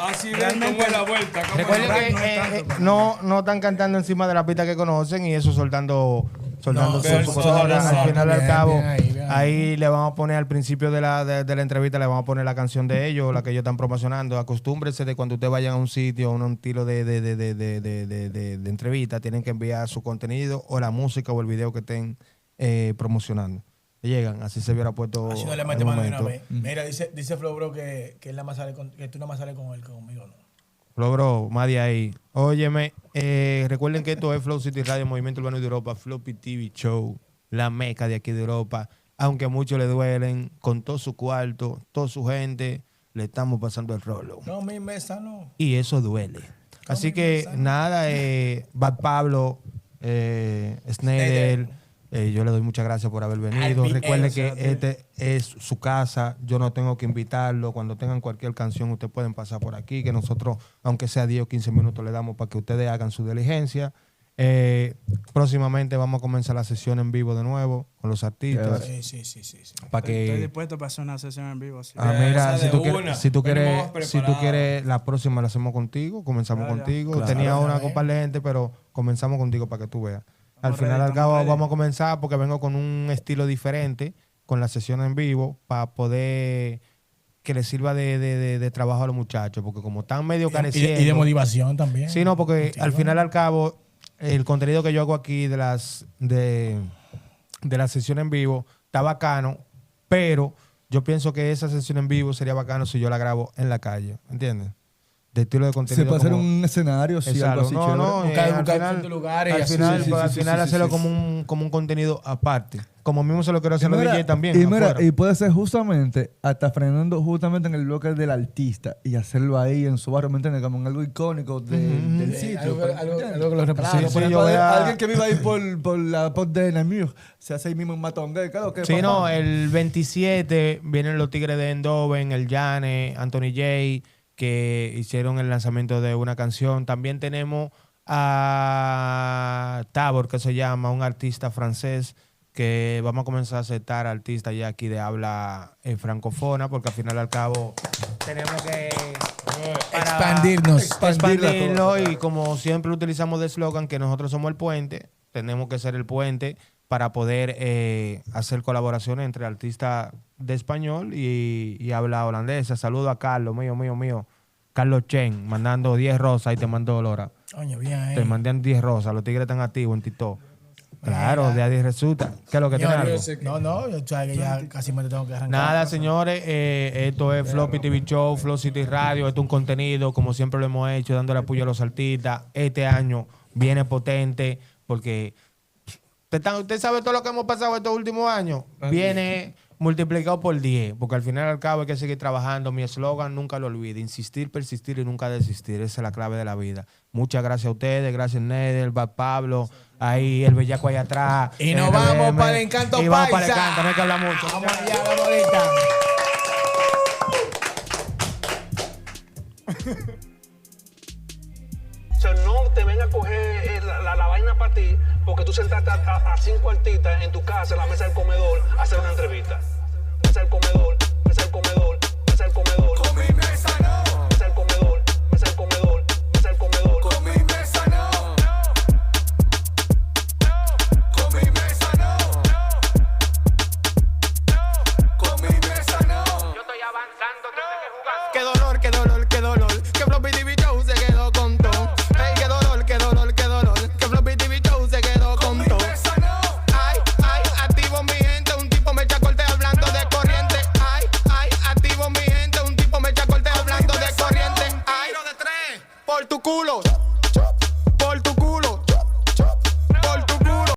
Así ven cómo es la vuelta. Recuerden que no están cantando encima de la pista que conocen y eso soltando al final al cabo ahí le vamos a poner al principio de la entrevista, le vamos a poner la canción de ellos, la que ellos están promocionando. Acostúmbrense de cuando ustedes vayan a un sitio, a un estilo de entrevista, tienen que enviar su contenido o la música o el video que estén promocionando. Llegan, así se hubiera puesto. Así no le mete mano de una vez. Mira, dice Flow Bro que él nada más sale que tú nada más sales con él, conmigo no. Flow Bro, más de ahí. Óyeme, recuerden que esto es Flow City Radio, Movimiento Urbano de Europa, Floppy TV Show, la meca de aquí de Europa. Aunque a muchos le duelen, con todo su cuarto, toda su gente, le estamos pasando el rolo. No, mi mesa no. Y eso duele. Así que nada, Bad Pablo, Snyder. Yo le doy muchas gracias por haber venido. Recuerden que este es su casa. Yo no tengo que invitarlo. Cuando tengan cualquier canción, ustedes pueden pasar por aquí, que nosotros, aunque sea 10 o 15 minutos, le damos para que ustedes hagan su diligencia. Próximamente vamos a comenzar la sesión en vivo de nuevo con los artistas. Sí. Estoy dispuesto para hacer una sesión en vivo. Sí. Mira, si tú quieres, la próxima la hacemos contigo. Comenzamos contigo. Claro, tenía una copa de gente, pero comenzamos contigo para que tú veas. Al final al cabo vamos a comenzar porque vengo con un estilo diferente, con la sesión en vivo, para poder que les sirva de trabajo a los muchachos, porque como están medio careciendo. Y de motivación también. Sí, no, porque al final al cabo, el contenido que yo hago aquí de la sesión en vivo está bacano, pero yo pienso que esa sesión en vivo sería bacano si yo la grabo en la calle, ¿entiendes? De estilo de contenido. Se puede hacer un escenario, sí, algo así. Al final hacerlo como un contenido aparte. Como mismo se lo quiero hacer los DJ también. Y puede ser justamente hasta frenando justamente en el bloque del artista y hacerlo ahí en su barrio, ¿me entiendes? Como en algo icónico del sitio. Algo que lo representa. Alguien que viva ahí por la post de Enemigo se hace ahí mismo un matongue. Claro, sí, no, el 27 vienen los Tigres de Endoven, el Yane, Anthony J, que hicieron el lanzamiento de una canción. También tenemos a Tabor, que se llama, un artista francés, que vamos a comenzar a aceptar artistas ya aquí de habla francófona, porque al final al cabo tenemos que expandirnos y como siempre utilizamos de eslogan que nosotros somos el puente, tenemos que ser el puente para poder hacer colaboraciones entre artistas de español y habla holandesa. Saludo a Carlos, mío, Carlos Chen, mandando 10 rosas y te mandó Lora. Coño, bien. Te mandan 10 rosas, los tigres están activos en TikTok. Claro, de ahí resulta. ¿Qué es lo que tiene algo? No, yo sabes que ya casi me tengo que arrancar. Nada, señores, esto es Floppy TV Show, Flow City Radio. Esto es un contenido, como siempre lo hemos hecho, dándole apoyo a los artistas. Este año viene potente porque usted sabe todo lo que hemos pasado estos últimos años. Viene multiplicado por 10, porque al final al cabo hay que seguir trabajando. Mi eslogan, nunca lo olvide: insistir, persistir y nunca desistir. Esa es la clave de la vida. Muchas gracias a ustedes, gracias Neder, Bad Pablo, ahí el bellaco ahí atrás. Y nos vamos para el Encanto Paisa. Y vamos para el Encanto, no hay que hablar mucho. Vamos allá, vamos ahorita. O sea, no te ven a coger la vaina para ti porque tú sentaste a 5 artistas en tu casa, en la mesa del comedor, a hacer una entrevista. Mesa del comedor.